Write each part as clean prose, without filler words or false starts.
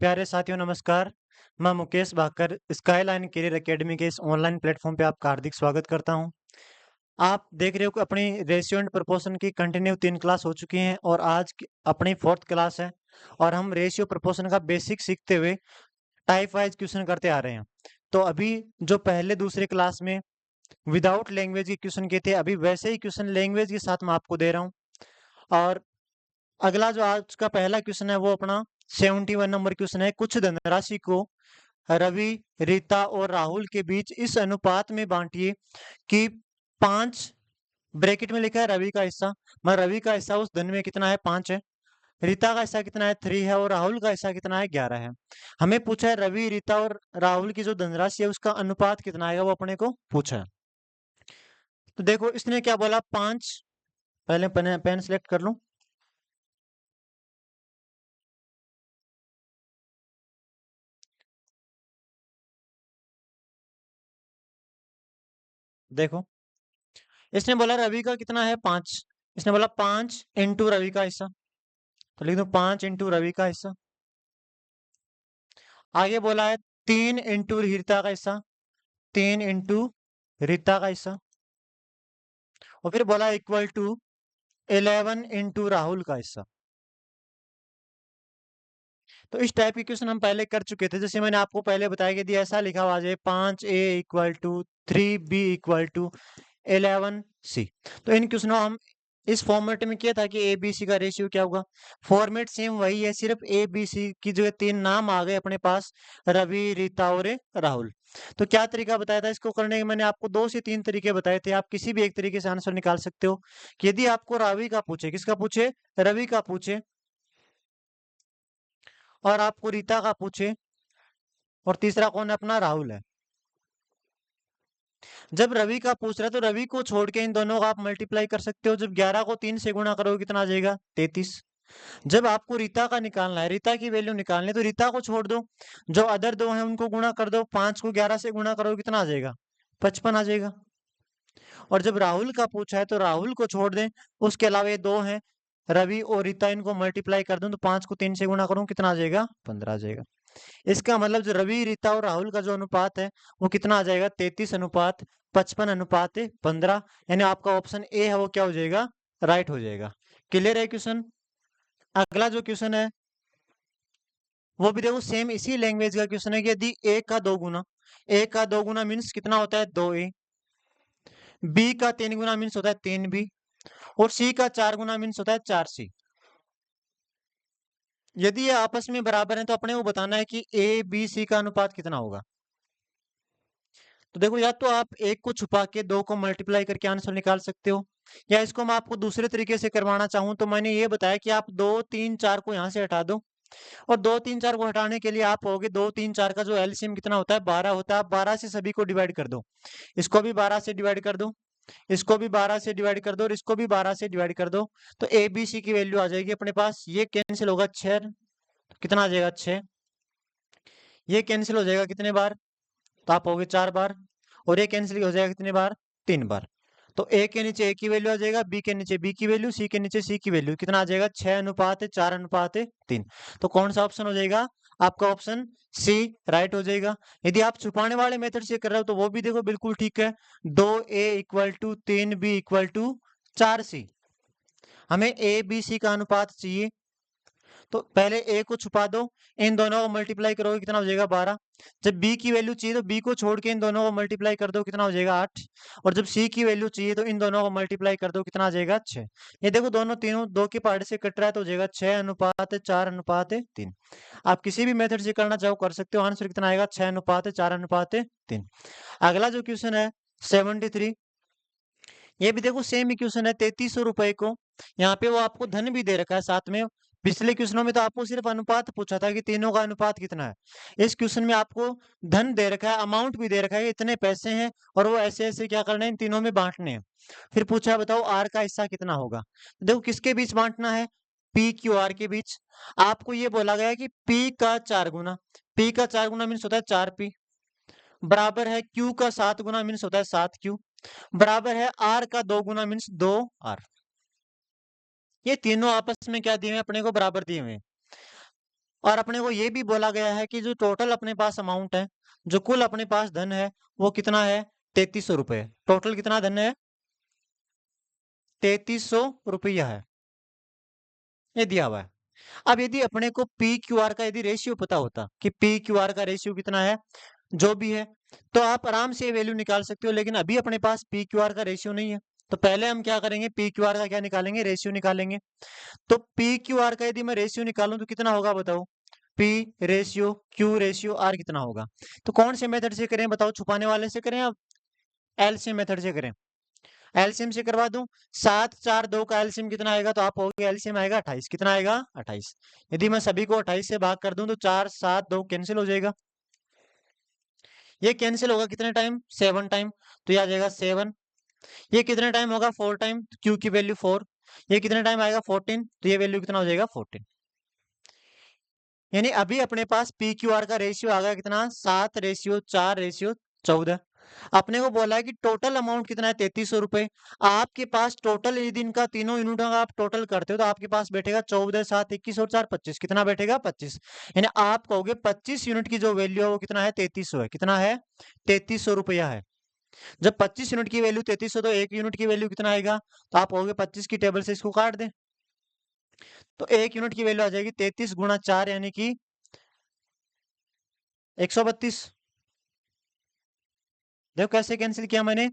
प्यारे साथियों नमस्कार। मैं Mukesh Bhakar skyline career academy के इस ऑनलाइन प्लेटफॉर्म पे आपका हार्दिक स्वागत करता हूं। आप देख रहे हो कि अपनी रेशियो एंड प्रोपोर्शन की कंटिन्यू 3 क्लास हो चुकी हैं और आज अपनी 4th क्लास है और हम रेशियो प्रोपोर्शन का बेसिक सीखते हुए टाइप वाइज क्वेश्चन करते आ रहे हैं। तो अभी जो पहले दूसरे क्लास में विदाउट लैंग्वेज के क्वेश्चन किए थे, अभी वैसे ही क्वेश्चन लैंग्वेज के साथ मैं आपको दे रहा हूँ। और अगला जो आज का पहला क्वेश्चन है वो अपना 71 नंबर क्वेश्चन है। कुछ धनराशि को रवि, रीता और राहुल के बीच इस अनुपात में बांटिए कि 5 ब्रैकेट में लिखा है रवि का हिस्सा, मतलब रवि का हिस्सा उस धन में कितना है 5 है, रीता का हिस्सा कितना है 3 है और राहुल का हिस्सा कितना है 11 है। हमें पूछा है रवि, रीता और राहुल की जो धनराशि है उसका अनुपात कितना आएगा, वो अपने को पूछा है। तो देखो इसने क्या बोला 5, पहले पेन सिलेक्ट कर लूं। देखो इसने बोला रवि का कितना है 5, इसने बोला 5 इंटू रवि का हिस्सा, तो लिख दो 5 इंटू रवि का हिस्सा। आगे बोला है 3 इंटू रीता का हिस्सा, 3 इंटू रीता का हिस्सा। और फिर बोला इक्वल टू 11 इंटू राहुल का हिस्सा। तो इस टाइप की क्वेश्चन हम पहले कर चुके थे, जैसे मैंने आपको पहले बताया कि ऐसा लिखा हुआ है 5A equal to 3B equal to 11C। तो इन क्वेश्चनों हम इस फॉर्मेट में किया था कि ए बी सी का रेशियो क्या होगा। फॉर्मेट सेम वही है, सिर्फ ए बी सी की जो 3 नाम आ गए अपने पास, रवि, रीता और राहुल। तो क्या तरीका बताया था इसको करने के, मैंने आपको 2 से 3 तरीके बताए थे। आप किसी भी एक तरीके से आंसर निकाल सकते हो। कि यदि आपको रवि का पूछे, किसका पूछे, रवि का पूछे, और आपको रीता का पूछे, और तीसरा कौन है अपना राहुल है। जब रवि का पूछ रहा है तो रवि को छोड़ के इन दोनों का आप मल्टीप्लाई कर सकते हो। जब 11 को 3 से गुणा करोगे कितना आ जाएगा 33। जब आपको रीता का निकालना है, रीता की वैल्यू निकालनी है, तो रीता को छोड़ दो, जो अदर दो हैं उनको गुणा कर दो। 5 को 11 से गुणा करोगे कितना आ जाएगा 55 आ जाएगा। और जब राहुल का पूछा है तो राहुल को छोड़ दें, उसके अलावा ये दो हैं रवि और रीता, इनको मल्टीप्लाई कर दूं तो 5 को 3 से गुणा करूं कितना आ जाएगा 15 आ जाएगा। इसका मतलब जो रवि, रीता और राहुल का जो अनुपात है वो कितना आ जाएगा 33 अनुपात 55 अनुपात 15। यानी आपका ऑप्शन ए है वो क्या हो जाएगा, राइट हो जाएगा। क्लियर है क्वेश्चन। अगला जो क्वेश्चन है वो भी देखो सेम इसी लैंग्वेज का क्वेश्चन है कि यदि ए का 2 गुना, ए का 2 गुना मीन्स कितना होता है 2A, बी का 3 गुना मीन्स होता है 3B, और सी का 4 गुना मीन्स होता है 4C। यदि ये आपस में बराबर है तो अपने को बताना है कि ए बी सी का अनुपात कितना होगा। तो देखो या तो आप एक को छुपा के 2 को मल्टीप्लाई करके आंसर निकाल सकते हो, या इसको मैं आपको दूसरे तरीके से करवाना चाहूं तो मैंने ये बताया कि आप 2 3 4 को यहाँ से हटा दो, और 2 3 4 को हटाने के लिए आप होगे 2 3 4 का जो एलसीएम कितना होता है 12 होता है। आप 12 से सभी को डिवाइड कर दो, इसको भी 12 से डिवाइड कर दो, इसको भी 12 से डिवाइड कर दो, और इसको भी 12 से डिवाइड कर दो। तो ए बी सी की वैल्यू आ जाएगी अपने पास। ये कैंसिल होगा 6, कितना आ जाएगा 6। ये कैंसिल हो जाएगा कितने बार, तो आप होगे 4 बार, और ये कैंसिल हो जाएगा कितने बार 3 बार। तो ए के नीचे ए की वैल्यू आ जाएगा, बी के नीचे बी की वैल्यू, सी के नीचे सी की वैल्यू, कितना आ जाएगा 6 अनुपात 4 अनुपात 3। तो कौन सा ऑप्शन हो जाएगा आपका, ऑप्शन सी राइट हो जाएगा। यदि आप छुपाने वाले मेथड से कर रहे हो तो वो भी देखो बिल्कुल ठीक है, 2A equal to 3B equal to 4C। हमें ए बी सी का अनुपात चाहिए, तो पहले ए को छुपा दो, इन दोनों को मल्टीप्लाई करोगे कितना हो जाएगा 12। जब बी की वैल्यू चाहिए तो बी को छोड़ के इन दोनों को मल्टीप्लाई कर दो, कितना हो जाएगा 8। और जब सी की वैल्यू चाहिए तो इन दोनों को मल्टीप्लाई कर दो, कितना आ जाएगा 6। ये देखो दोनों तीनों 2 के पार्ट से कट रहा है तो हो जाएगा 6 अनुपात 4 अनुपात 3। आप किसी भी मेथड से करना चाहो कर सकते हो, आंसर कितना आएगा 6 अनुपात 4 अनुपात 3। अगला जो क्वेश्चन है 73, ये भी देखो सेम इक्वेशन है 3300 रुपए को, यहाँ पे वो आपको धन भी दे रखा है साथ में। पिछले क्वेश्चनों में तो आपको सिर्फ अनुपात पूछा था कि तीनों का अनुपात कितना है, इस क्वेश्चन में आपको धन दे रखा है, अमाउंट भी दे रखा है, इतने पैसे हैं और वो ऐसे ऐसे क्या करना है इन तीनों में बांटने हैं। फिर पूछा बताओ आर का हिस्सा कितना होगा। तो देखो किसके बीच बांटना है, पी क्यू आर के बीच। आपको ये बोला गया है कि पी का 4 गुना, पी का 4 गुना मीन्स होता है 4P, बराबर है क्यू का 7 गुना मीन्स होता है 7Q, बराबर है आर का 2 गुना मीन्स 2R। ये तीनों आपस में क्या दिए हुए हैं अपने को, बराबर दिए हुए हैं। और अपने को ये भी बोला गया है कि जो टोटल अपने पास अमाउंट है, जो कुल अपने पास धन है, वो कितना है? 3300 रुपये। टोटल कितना धन है? 3300 रुपया है, ये दिया हुआ है। अब यदि अपने को पी क्यू आर का यदि रेशियो पता होता कि पी क्यू आर का रेशियो कितना है, जो भी है, तो आप आराम से वैल्यू निकाल सकते हो। लेकिन अभी अपने पास पी क्यू आर का रेशियो नहीं है, तो पहले हम क्या करेंगे? पी क्यू आर का क्या निकालेंगे? रेशियो निकालेंगे। तो पी क्यू आर का यदि मैं रेशियो निकालूं तो कितना होगा बताओ? P ratio Q ratio R कितना होगा? तो कौन से मेथड से करें बताओ? छुपाने वाले से करें या एलसीएम मेथड से करें? एलसीएम से करवा दूं। 7 4 2 का एलसीएम कितना आएगा? तो आप कहोगे एलसीएम आएगा 28। कितना आएगा? 28। यदि मैं सभी को 28 से भाग कर दूं तो 4 7 2 कैंसिल हो जाएगा। ये कैंसिल होगा कितने टाइम? 7 टाइम। तो ये आ जाएगा 7। ये कितने टाइम होगा? 4 टाइम। क्यू की वैल्यू 4। ये कितने टाइम आएगा? 14। तो ये वैल्यू कितना हो जाएगा? 14। यानी अभी अपने पास पी क्यू आर का रेशियो आ गया कितना? 7:4:14। अपने को बोला है कि टोटल अमाउंट कितना है? 3300 रुपए। आपके पास टोटल यदि इनका तीनों यूनिटों का आप टोटल करते हो तो आपके पास बैठेगा 14 7 21 और 4 25। कितना बैठेगा? 25। यानी आप कहोगे 25 यूनिट की जो वैल्यू है वो कितना है? 3300 है। कितना है? 3300 रुपया है। जब 25 यूनिट की वैल्यू 3300, तो एक यूनिट की वैल्यू कितना आएगा? तो आप कहोगे 25 की टेबल से इसको काट दें, तो एक यूनिट की वैल्यू आ जाएगी 33 गुणा 4 यानी कि 132। देखो कैसे कैंसिल किया मैंने।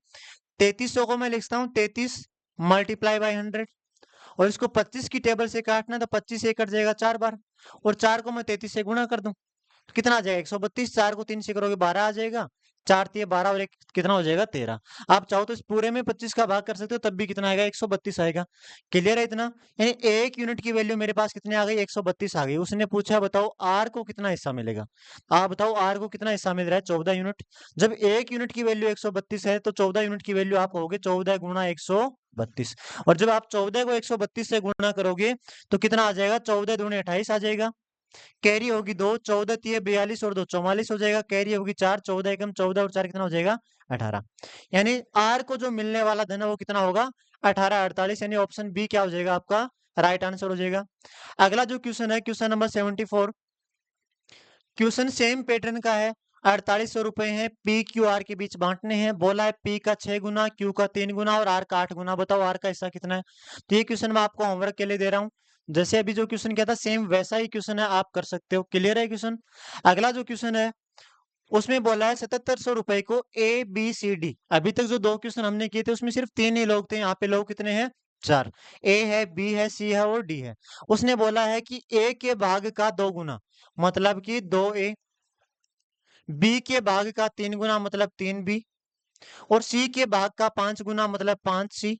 3300 को मैं लिखता हूँ 33 मल्टीप्लाई बाई 100, और इसको 25 की टेबल से काटना तो 25 से कट जाएगा 4 बार, और 4 को मैं 33 से गुणा कर दूं तो कितना आ जाएगा? 132। 4 को 3 से करोगे 12 आ जाएगा। 4 तिये 12 और एक कितना हो जाएगा? 13। आप चाहो तो इस पूरे में 25 का भाग कर सकते हो, तब भी कितना आएगा? 132 आएगा। क्लियर है इतना? यानी एक यूनिट की वैल्यू मेरे पास कितनी आ गई? 132 आ गई। उसने पूछा बताओ आर को कितना हिस्सा मिलेगा? आप बताओ आर को कितना हिस्सा मिल रहा है? 14 यूनिट। जब एक यूनिट की वैल्यू 132 है तो 14 यूनिट की वैल्यू आप कहोगे 14 गुणा 132। और जब आप 14 को 132 से गुणा करोगे तो कितना आ जाएगा? 14 दूनी 28 आ जाएगा। कैरी होगी 2, 14 तिये 42 और 2 44 हो जाएगा। कैरी होगी 4, 14 एकम 14 और 4 कितना हो जाएगा? 18। यानी आर को जो मिलने वाला धन है वो कितना होगा? 1848। यानी ऑप्शन बी क्या हो जाएगा आपका? राइट आंसर हो जाएगा। अगला जो क्वेश्चन है, question number 74। Question same pattern का है। 4800 रुपए हैं, पी क्यू आर के बीच बांटने हैं। बोला है पी का 6 गुना, क्यू का 3 गुना और आर का 8 गुना। बताओ आर का हिस्सा कितना है? तो ये क्वेश्चन मैं आपको होमवर्क के लिए दे रहा हूँ। जैसे अभी जो क्वेश्चन किया था सेम वैसा ही क्वेश्चन है, आप कर सकते हो। क्लियर है क्वेश्चन? अगला जो क्वेश्चन है उसमें बोला है 7700 रुपए को ए बी सी डी। अभी तक जो दो क्वेश्चन हमने किए थे उसमें सिर्फ 3 ही लोग थे, यहाँ पे लोग कितने हैं? 4। ए है, बी है, सी है और डी है। उसने बोला है कि ए के भाग का 2 गुना मतलब कि 2a, बी के भाग का 3 गुना मतलब 3b, और सी के भाग का 5 गुना मतलब 5c,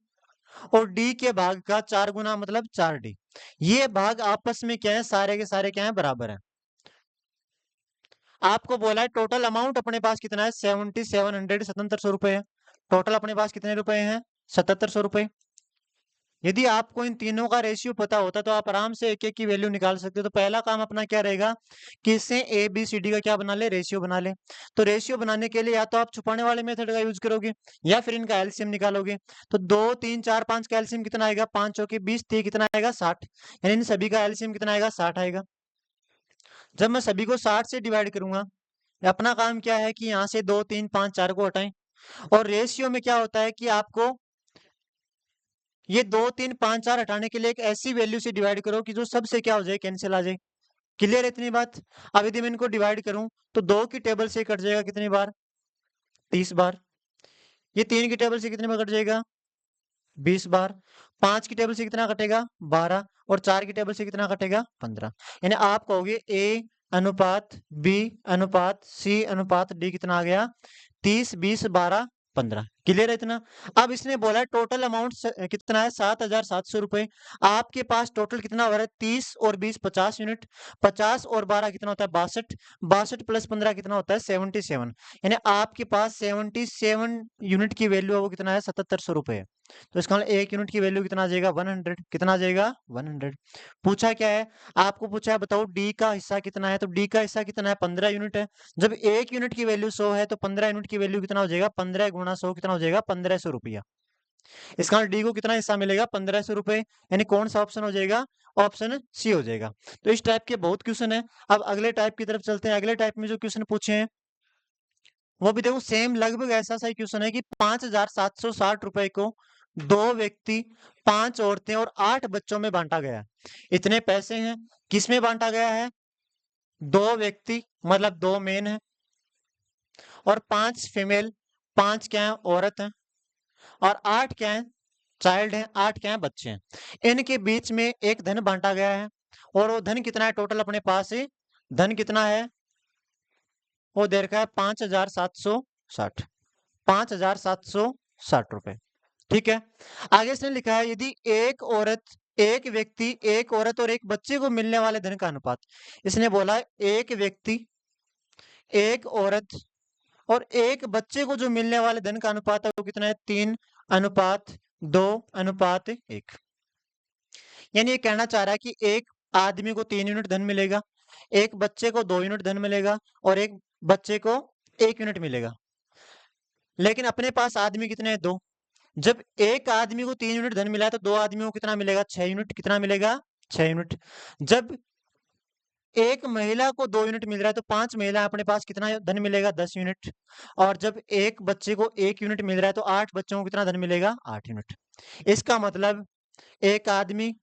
और डी के भाग का 4 गुना मतलब 4d। ये भाग आपस में क्या है? सारे के सारे क्या है? बराबर है। आपको बोला है टोटल अमाउंट अपने पास कितना है? 7700 है। टोटल अपने पास कितने रुपए हैं? 7700 रुपए। यदि आपको इन तीनों का रेशियो पता होता तो आप आराम से एक एक की वैल्यू निकाल सकते हो। तो पहला काम अपना क्या रहेगा कि इससे ए बी सी डी का क्या बना ले? रेशियो बना ले। तो रेशियो बनाने के लिए या तो आप छुपाने वाले मेथड का यूज करोगे या फिर इनका एलसीएम निकालोगे। तो 2 3 4 5 का एलसीएम कितना आएगा? 5 चौके 20, 3 कितना आएगा? 60। यानी इन सभी का एलसीएम कितना आएगा? 60 आएगा। जब मैं सभी को 60 से डिवाइड करूंगा, अपना काम क्या है कि यहाँ से 2 3 5 4 को हटाएं। और रेशियो में क्या होता है कि आपको ये 2 3 5 4 हटाने के लिए एक ऐसी वैल्यू से डिवाइड करो कि जो सबसे क्या हो जाए? कैंसिल आ जाए। क्लियर है इतनी बात? अब यदि मैं इनको डिवाइड करूं तो 2 की टेबल से कट जाएगा कितनी बार? 30 बार। ये 3 की टेबल से कितने बार कट जाएगा? 20 बार। 5 की टेबल से कितना कटेगा? 12। और 4 की टेबल से कितना कटेगा? 15। यानी आप कहोगे ए अनुपात बी अनुपात सी अनुपात डी कितना आ गया? 30 20 12 15। क्लियर है इतना? अब इसने बोला टोटल अमाउंट कितना है? 7700 रुपए। आपके पास टोटल कितना हो रहा है? 30 और 20 50 यूनिट। 50 और 12 कितना होता है? 62। 62 प्लस 15 कितना होता है? 77। यानी आपके पास 77 यूनिट की वैल्यू है, वो कितना है? 7700 रुपए है। तो इसका मतलब एक यूनिट की वैल्यू कितना आ जाएगा? 100। कितना आ जाएगा? 100। पूछा क्या है? आपको पूछा है बताओ डी का हिस्सा कितना है? तो डी का हिस्सा कितना है? 15 यूनिट है। जब एक यूनिट की वैल्यू 100 है तो 15 यूनिट की वैल्यू कितना हो जाएगा? 15 गुणा 100 कितना हो जाएगा? 1500 रुपया। इसका डी को कितना हिस्सा मिलेगा? 1500 रुपए। यानी कौन सा ऑप्शन हो जाएगा? ऑप्शन सी हो जाएगा। तो इस टाइप के बहुत क्वेश्चन है। अब अगले टाइप की तरफ चलते हैं। अगले टाइप में जो क्वेश्चन पूछे हैं वो भी देखो सेम लगभग ऐसा सा ही क्वेश्चन है कि 5,760 रुपए को 2 व्यक्ति, 5 औरतें और 8 बच्चों में बांटा गया। इतने पैसे हैं, किसमें बांटा गया है? 2 व्यक्ति मतलब 2 मेन है और 5 फीमेल, 5 क्या है? औरत है, और 8 क्या है? चाइल्ड है, 8 क्या है? बच्चे हैं। इनके बीच में एक धन बांटा गया है और वो धन कितना है टोटल अपने पास है? धन कितना है? वो दे रखा है 5,760, 5,760 रुपए। ठीक है। आगे इसने लिखा है यदि एक औरत, एक व्यक्ति, एक औरत और एक बच्चे को मिलने वाले धन का अनुपात। इसने बोला एक व्यक्ति, एक औरत और एक बच्चे को जो मिलने वाले धन का अनुपात है वो कितना है? 3:2:1। यानी ये कहना चाह रहा है कि एक आदमी को 3 यूनिट धन मिलेगा, एक बच्चे को 2 यूनिट धन मिलेगा और एक बच्चे को 1 यूनिट मिलेगा। लेकिन अपने पास आदमी कितने हैं? 2। जब एक आदमी को 3 यूनिट धन मिला है तो 2 आदमियों को कितना मिलेगा? 6 यूनिट। कितना मिलेगा? 6 यूनिट। जब एक महिला को 2 यूनिट मिल रहा है तो 5 महिला अपने पास कितना धन मिलेगा? 10 यूनिट। और जब एक बच्चे को 1 यूनिट मिल रहा है तो 8 बच्चों को कितना धन मिलेगा? 8 यूनिट। इसका मतलब एक आदमी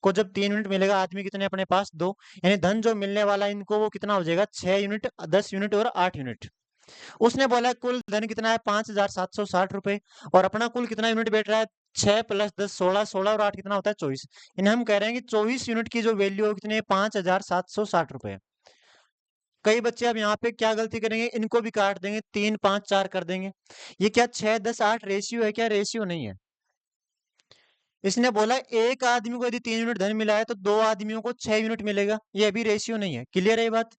को जब 3 यूनिट मिलेगा, आदमी कितने अपने पास? 2। यानी धन जो मिलने वाला है इनको वो कितना हो जाएगा? 6 यूनिट, 10 यूनिट और 8 यूनिट। उसने बोला कुल धन कितना है? 5,760 रुपए। और अपना कुल कितना यूनिट बैठ रहा है? 6 + 10 16, 16 और 8 कितना होता है? 24। यानी हम कह रहे हैं कि 24 यूनिट की जो वैल्यू है कितनी है? 5,760 रुपए। कई बच्चे अब यहाँ पे क्या गलती करेंगे? इनको भी काट देंगे, 3 5 4 कर देंगे। ये क्या 6 10 8 रेशियो है क्या? रेशियो नहीं है। इसने बोला एक आदमी को यदि 3 यूनिट धन मिला है तो 2 आदमियों को 6 यूनिट मिलेगा। ये अभी रेशियो नहीं है। क्लियर है ये बात?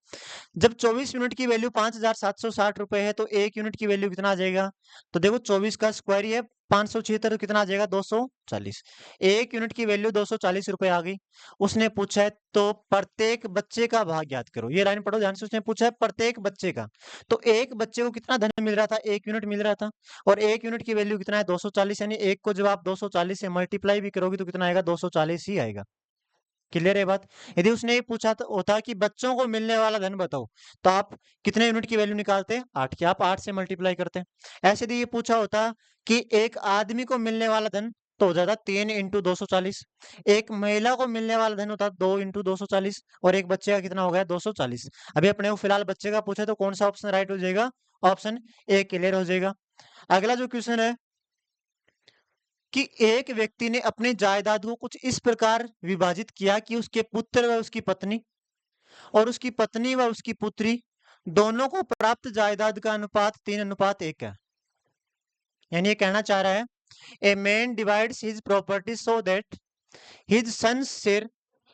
जब 24 यूनिट की वैल्यू 5,760 रुपए है तो 1 यूनिट की वैल्यू कितना आ जाएगा? तो देखो 24 का स्क्वायर ही है 576, तो कितना आ जाएगा? 240। 1 यूनिट की वैल्यू 240 रुपए आ गई। उसने पूछा है तो प्रत्येक बच्चे का भाग याद करो। ये लाइन पढ़ो ध्यान से। उसने पूछा है प्रत्येक बच्चे का, तो एक बच्चे को कितना धन मिल रहा था? 1 यूनिट मिल रहा था। और 1 यूनिट की वैल्यू कितना है? 240। यानी एक को जब आप 240 से मल्टीप्लाई भी करोगे तो कितना आएगा? 240 ही आएगा। क्लियर है बात? यदि उसने ये पूछा तो होता कि बच्चों को मिलने वाला धन बताओ, तो आप कितने यूनिट की वैल्यू निकालते? 8 की। आप 8 से मल्टीप्लाई करते हैं। ऐसे यदि ये पूछा होता कि एक आदमी को मिलने वाला धन, तो हो जाता 3 × 240। एक महिला को मिलने वाला धन होता 2 × 240 और एक बच्चे का कितना हो गया? 240। अभी अपने को फिलहाल बच्चे का पूछा तो कौन सा ऑप्शन राइट हो जाएगा? ऑप्शन ए क्लियर हो जाएगा। अगला जो क्वेश्चन है कि एक व्यक्ति ने अपनी जायदाद को कुछ इस प्रकार विभाजित किया कि उसके पुत्र व उसकी पत्नी और उसकी पत्नी व उसकी पुत्री दोनों को प्राप्त जायदाद का अनुपात 3:1 है। यानी ये कहना चाह रहा है a man divides his property so that his sons share,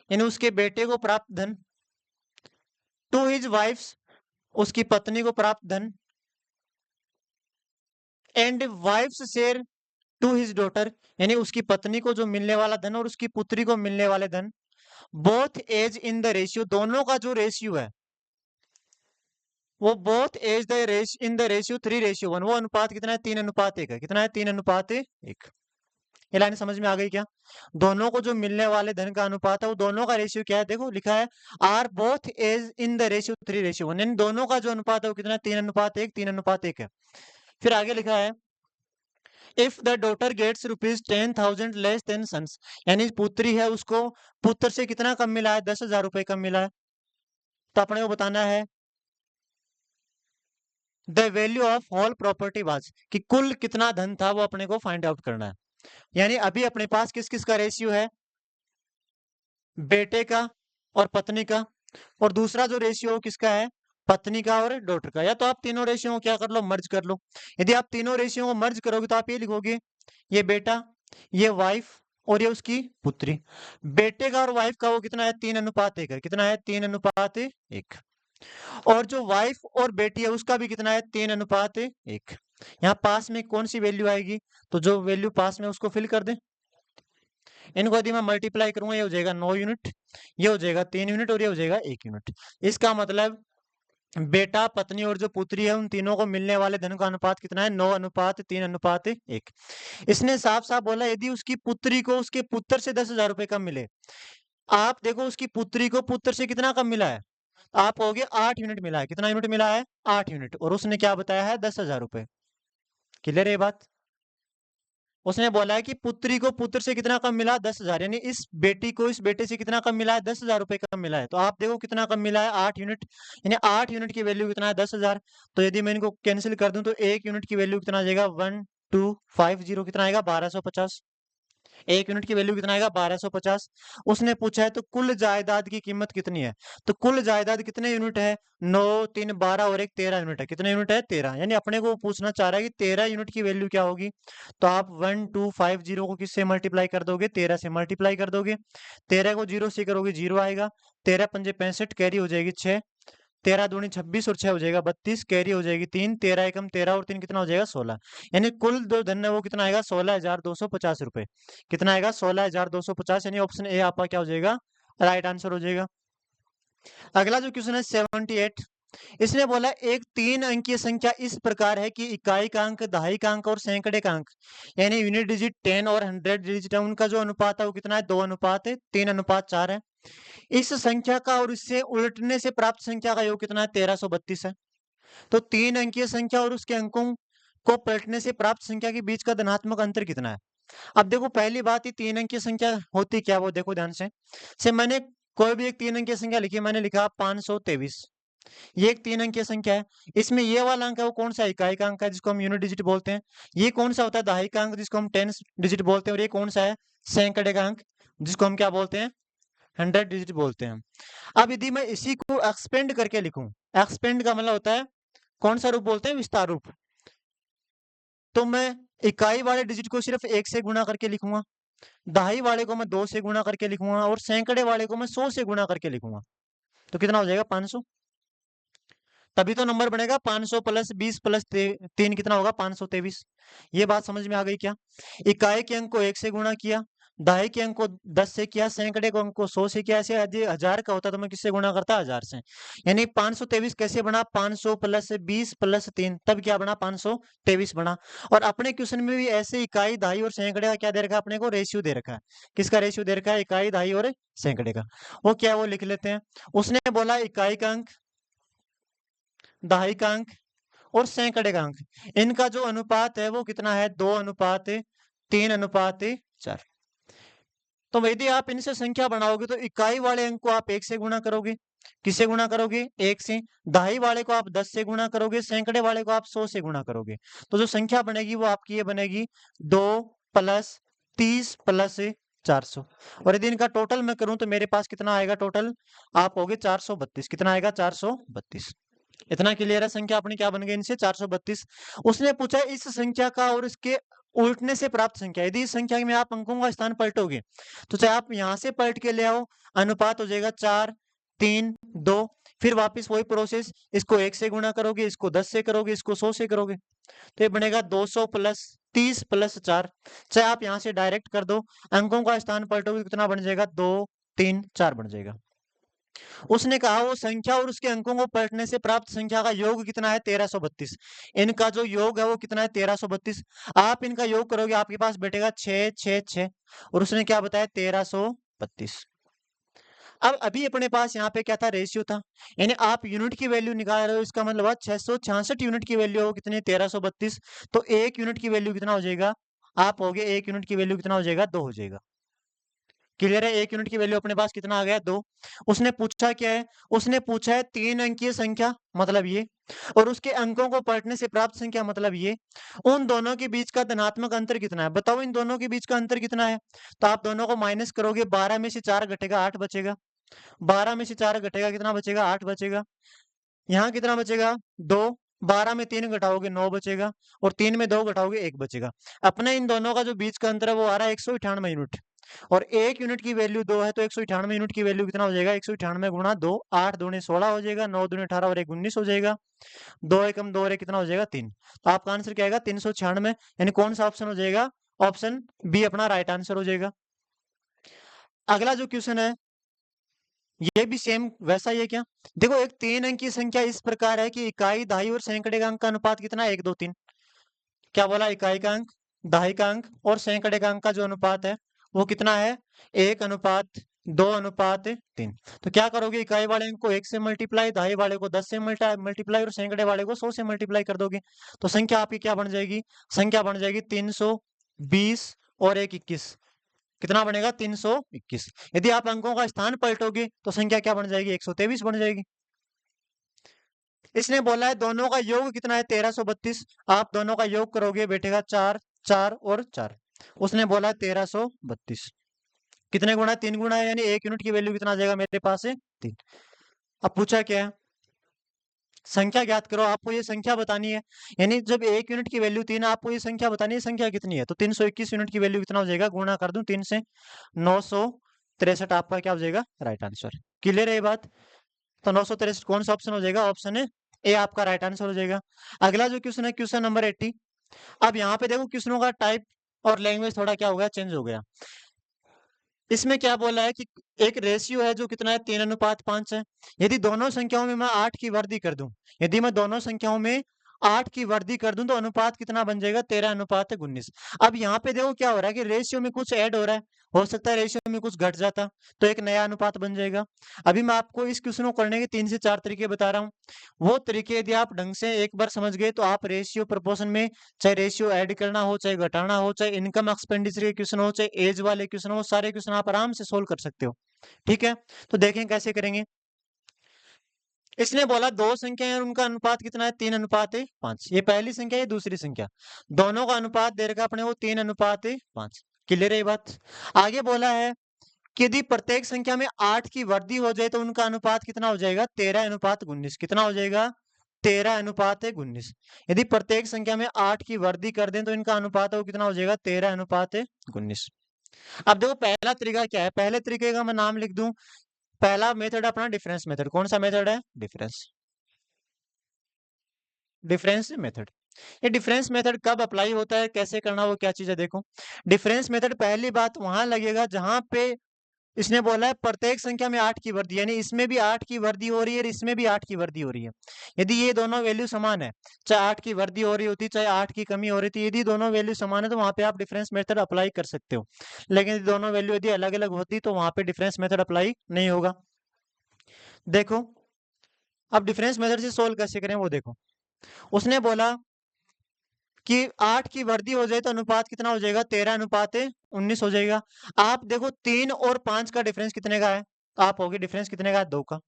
यानी उसके बेटे को प्राप्त धन, टू हिज वाइफ्स, उसकी पत्नी को प्राप्त धन, and wife's share to his daughter, यानी उसकी पत्नी को जो मिलने वाला धन और उसकी पुत्री को मिलने वाले धन, both as in the ratio, दोनों का जो रेशियो है वो both as the in the ratio 3:1। वो अनुपात कितना है? 3:1 है। कितना है? 3:1। ये लाइन समझ में आ गई क्या? दोनों को जो मिलने वाले धन का अनुपात है वो दोनों का रेशियो क्या है? देखो लिखा है are both as in the ratio 3:1, यानी दोनों का जो अनुपात है वो कितना है? 3:1, 3:1 है। फिर आगे लिखा है if the daughter gets ₹10,000 less than sons, यानी पुत्री है उसको पुत्र से कितना कम मिला है? 10,000 रुपए कम मिला है। तो अपने को बताना है the value of whole property was, कि कुल कितना धन था वो अपने को फाइंड आउट करना है। यानी अभी अपने पास किस किस का रेशियो है? बेटे का और पत्नी का। और दूसरा जो रेशियो किसका है? पत्नी का और डॉटर का। या तो आप तीनों रेशियो को क्या कर लो? मर्ज कर लो। यदि आप तीनों रेशियो को मर्ज करोगे तो आप ये लिखोगे ये बेटा, ये वाइफ और ये उसकी पुत्री। बेटे का और वाइफ का वो कितना है? 3:1 है। कितना है? 3:1। और जो वाइफ और बेटी है उसका भी कितना है? 3:1। यहाँ पास में कौन सी वैल्यू आएगी? तो जो वैल्यू पास में उसको फिल कर दें। इनको यदि मैं मल्टीप्लाई करूंगा ये हो जाएगा 9 यूनिट, ये हो जाएगा 3 यूनिट और ये हो जाएगा 1 यूनिट। इसका मतलब बेटा, पत्नी और जो पुत्री है, उन तीनों को मिलने वाले धन का अनुपात कितना है? 9:3:1। इसने साफ साफ बोला यदि उसकी पुत्री को उसके पुत्र से 10,000 रुपए कम मिले। आप देखो उसकी पुत्री को पुत्र से कितना कम मिला है? आप कहोगे 8 यूनिट मिला है। कितना यूनिट मिला है? 8 यूनिट। और उसने क्या बताया है? 10,000 रुपए। क्लियर है ये बात? उसने बोला है कि पुत्री को पुत्र से कितना कम मिला? 10,000। यानी इस बेटी को इस बेटे से कितना कम मिला है? 10,000 रुपए कम मिला है। तो आप देखो कितना कम मिला है? 8 यूनिट। यानी 8 यूनिट की वैल्यू कितना है? 10,000। तो यदि मैं इनको कैंसिल कर दूं तो 1 यूनिट की वैल्यू कितना आ जाएगा? 1250। कितना आएगा? 1250। 1 यूनिट की वैल्यू कितना आएगा? 1250। उसने पूछा है तो कुल जायदाद की कीमत कितनी है? तो कुल जायदाद कितने यूनिट है? 9, 3, 12 और एक 13 यूनिट है। कितने यूनिट है? 13। यानी अपने को पूछना चाह रहा है कि 13 यूनिट की वैल्यू क्या होगी। तो आप 1250 को किससे मल्टीप्लाई कर दोगे? 13 से मल्टीप्लाई कर दोगे। 13 को 0 से करोगे 0 आएगा। 13 पंजे 65, कैरी हो जाएगी 6। 13 दूनी 26 और 6 हो जाएगा 32, कैरी हो जाएगी 3। 13 एकम 13 और 3 कितना हो जाएगा? 16। यानी कुल जो धन है वो कितना आएगा? 16,250 रुपए। कितना आएगा? 16,250। यानी ऑप्शन ए आपका क्या हो जाएगा? राइट आंसर हो जाएगा। अगला जो क्वेश्चन है 78। इसने बोला एक 3 अंकीय संख्या इस प्रकार है कि इकाई का अंक, दहाई का अंक और सैकड़े का अंक यानी यूनिट डिजिट 10 और 100 डिजिट है, उनका जो अनुपात है वो कितना है? 2:3:4 है। इस संख्या का और इससे उलटने से प्राप्त संख्या का योग कितना है? 1332 है। तो 3 अंकीय संख्या और उसके अंकों को पलटने से प्राप्त संख्या के बीच का धनात्मक अंतर कितना है? अब देखो पहली बात, ये 3 अंकीय संख्या होती क्या? वो देखो ध्यान से मैंने कोई भी एक 3 अंकीय संख्या लिखी। मैंने लिखा 523। ये एक 3 अंकीय संख्या है। इसमें ये वाला अंक है वो कौन सा? इकाई का अंक है जिसको हम यूनिट डिजिट बोलते हैं। ये कौन सा होता है? दहाई का अंक जिसको हम 10 डिजिट बोलते हैं। और ये कौन सा है? सैकड़े का अंक जिसको हम क्या बोलते हैं? 100 डिजिट बोलते हैं। अब यदि मैं इसी को एक्सपेंड करके लिखूं, एक्सपेंड का मतलब होता है कौन सा रूप बोलते हैं? विस्तार रूप। तो मैं इकाई वाले डिजिट को सिर्फ 1 से गुणा करके लिखूंगा, दहाई वाले को मैं 2 से गुणा करके लिखूंगा और सैकड़े वाले को मैं 100 से गुणा करके लिखूंगा। तो कितना हो जाएगा? 500। तभी तो नंबर बनेगा 500 प्लस 20 प्लस 3 कितना होगा? 523। ये बात समझ में आ गई क्या? इकाई के अंक को 1 से गुणा किया, दहाई के अंक को 10 से किया, सैकड़े को अंक को 100 से किया। ऐसे यदि 1000 का होता तो मैं किससे गुणा करता? 1000 से। यानी 523 कैसे बना? 500 प्लस 20 प्लस 3, तब क्या बना? 523 बना। और अपने क्वेश्चन में भी ऐसे इकाई, दहाई और सैकड़े का क्या दे रखा है? अपने को रेशियो दे रखा है। किसका रेशियो दे रखा है? इकाई, दहाई और सैकड़े का। वो क्या? वो लिख लेते हैं। उसने बोला इकाई का अंक, दहाई का अंक और सैकड़े का अंक, इनका जो अनुपात है वो कितना है? 2:3:4। तो यदि आप इनसे संख्या बनाओगे तो इकाई वाले अंक को आप 1 से गुणा करोगे। किससे गुणा करोगे? 1 से। दहाई वाले को आप 10 से गुणा करोगे, सैकड़े वाले को आप 100 से गुणा करोगे। तो जो संख्या बनेगी वो आपकी ये बनेगी 2 प्लस 30 प्लस 400। और यदि इनका टोटल मैं करूं तो मेरे पास कितना आएगा टोटल? आप होगे 432। कितना आएगा? 432। इतना क्लियर है? संख्या अपनी क्या बन गई इनसे? 432। उसने पूछा इस संख्या का और इसके उलटने से प्राप्त संख्या। यदि इस संख्या में आप अंकों का स्थान पलटोगे तो चाहे आप यहां से पलट के ले आओ, अनुपात हो जाएगा 4, 3, 2। फिर वापस वही प्रोसेस, इसको 1 से गुणा करोगे, इसको 10 से करोगे, इसको 100 से करोगे, तो ये बनेगा 200 प्लस 30 प्लस 4। चाहे आप यहां से डायरेक्ट कर दो, अंकों का स्थान पलटोगे तो कितना बन जाएगा? 2, 3, 4 बन जाएगा। उसने कहा वो संख्या और उसके अंकों को पलटने से प्राप्त संख्या का योग कितना है? 1332। इनका जो योग है वो कितना है? 1332। आप इनका योग करोगे आपके पास बैठेगा 6, 6, 6। और उसने क्या बताया? 1332। अब अभी अपने पास यहाँ पे क्या था? रेशियो था। यानी आप यूनिट की वैल्यू निकाल रहे हो, इसका मतलब 666 यूनिट की वैल्यू हो कितनी? 1332। तो 1 यूनिट की वैल्यू कितना हो जाएगा? आप हो गए 1 यूनिट की वैल्यू कितना हो जाएगा? 2 हो जाएगा। क्लियर है? 1 यूनिट की वैल्यू अपने पास कितना आ गया? 2। उसने पूछा क्या है? उसने पूछा है 3 अंकीय संख्या, मतलब ये, और उसके अंकों को पलटने से प्राप्त संख्या, मतलब ये। उन दोनों के बीच का धनात्मक अंतर कितना है? बताओ इन दोनों के बीच का अंतर कितना है? तो आप दोनों को माइनस करोगे, 12 में से 4 घटेगा 8 बचेगा। 12 में से 4 घटेगा, कितना बचेगा? 8 बचेगा। यहाँ कितना बचेगा? 2। 12 में 3 घटाओगे 9 बचेगा। और 3 में 2 घटाओगे 1 बचेगा। अपने इन दोनों का जो बीच का अंतर है वो आ रहा है 198 यूनिट। और 1 यूनिट की वैल्यू 2 है तो 198 यूनिट की वैल्यू कितना हो जाएगा? 198 गुणा 2, 8 दूनी 16 हो जाएगा, 9 दूनी 18 और 1 19 हो जाएगा। 2 एकम 2 और 1 कितना हो जाएगा? 3। तो आपका आंसर क्या आएगा? 396। यानी कौन सा ऑप्शन हो जाएगा? ऑप्शन बी अपना राइट आंसर हो जाएगा। अगला जो क्वेश्चन है ये भी सेम वैसा ही है क्या? देखो एक 3 अंक की संख्या इस प्रकार है कि इकाई, दहाई और सैकड़े का अंक का अनुपात कितना है? 1, 2, 3। क्या बोला? इकाई का अंक, दहाई का अंक और सैकड़े का अंक का जो अनुपात है वो कितना है? 1:2:3। तो क्या करोगे? इकाई वाले अंक को 1 से मल्टीप्लाई, दहाई वाले को 10 से मल्टीप्लाई और सैकड़े वाले को 100 से मल्टीप्लाई कर दोगे। तो संख्या आपकी क्या बन जाएगी? संख्या बन जाएगी 320 और 1 21। कितना बनेगा? 321। यदि आप अंकों का स्थान पलटोगे तो संख्या क्या बन जाएगी? 123 बन जाएगी। इसने बोला है दोनों का योग कितना है? 1332। आप दोनों का योग करोगे, बैठेगा 4, 4 और 4। उसने बोला है 1332। कितने गुना है? 3 गुना है, यानी 1 यूनिट की वैल्यू कितना आ जाएगा मेरे पास है? 3। अब पूछा क्या है? संख्या ज्ञात करो। आपको ये संख्या बतानी है, यानी जब 1 यूनिट की वैल्यू 3, आपको ये संख्या बतानी है, संख्या कितनी है। तो 321 यूनिट की वैल्यू कितना हो जाएगा? गुणा कर दूं 3 से, 963 आपका क्या हो जाएगा? Right answer. क्लियर है ये बात? तो 963 कौन सा ऑप्शन हो जाएगा? ऑप्शन है ए आपका राइट आंसर हो जाएगा। अगला जो क्वेश्चन है, क्वेश्चन नंबर 80। अब यहाँ पे देखो क्वेश्चनों का टाइप और लैंग्वेज थोड़ा क्या हो गया? चेंज हो गया। इसमें क्या बोला है कि एक रेशियो है जो कितना है? 3:5 है। यदि दोनों संख्याओं में मैं 8 की वृद्धि कर दूं, यदि मैं दोनों संख्याओं में 8 की वृद्धि कर दूं तो अनुपात कितना बन जाएगा? 13:19। अब यहाँ पे देखो क्या हो रहा है कि रेशियो में कुछ ऐड हो रहा है। हो सकता है रेशियो में कुछ घट जाता तो एक नया अनुपात बन जाएगा। अभी मैं आपको इस क्वेश्चन को करने के 3 से 4 तरीके बता रहा हूँ। वो तरीके यदि आप ढंग से एक बार समझ गए तो आप रेशियो प्रोपोर्शन में, चाहे रेशियो ऐड करना हो, चाहे घटाना हो, चाहे इनकम एक्सपेंडिचर के क्वेश्चन हो, चाहे एज वाले क्वेश्चन हो, सारे क्वेश्चन आप आराम से सोल्व कर सकते हो। ठीक है, तो देखें कैसे करेंगे। इसने बोला दो संख्या है और उनका अनुपात कितना है? 3:5। ये पहली संख्या, ये दूसरी संख्या, दोनों का अनुपात दे रखा अपने वो 3:5। क्लियर है ये बात? आगे बोला है कि यदि प्रत्येक संख्या में 8 की वृद्धि हो जाए तो उनका अनुपात कितना हो जाएगा? 13:19। कितना हो जाएगा? 13:19। यदि प्रत्येक संख्या में 8 की वृद्धि कर दें तो इनका अनुपात वो कितना हो जाएगा? 13:19। अब देखो पहला तरीका क्या है? पहले तरीके का मैं नाम लिख दूं। पहला मेथड अपना डिफरेंस मेथड। कौन सा मेथड है? Difference, difference method. ये डिफरेंस मेथड कब अप्लाई होता है, कैसे करना, वो क्या चीज है देखो। डिफरेंस मेथड पहली बात वहां लगेगा जहां पे इसने बोला है प्रत्येक संख्या में 8 की वृद्धि, यानी इसमें भी 8 की वृद्धि हो रही है और इसमें भी 8 की वृद्धि हो रही है। यदि ये दोनों वैल्यू समान है, चाहे 8 की वृद्धि हो रही होती, चाहे 8 की कमी हो रही थी, यदि दोनों वैल्यू समान है तो वहां पे आप डिफरेंस मेथड अप्लाई कर सकते हो। लेकिन यदि दोनों वैल्यू यदि अलग अलग होती तो वहां पे डिफरेंस मेथड अप्लाई नहीं होगा। देखो अब डिफरेंस मेथड से सोल्व कैसे करें वो देखो। उसने बोला कि 8 की वृद्धि हो जाए तो अनुपात कितना हो जाएगा? 13:19 हो जाएगा। आप देखो 3 और 5 का डिफरेंस कितने का है? आप होगी डिफरेंस कितने का है? 2 का।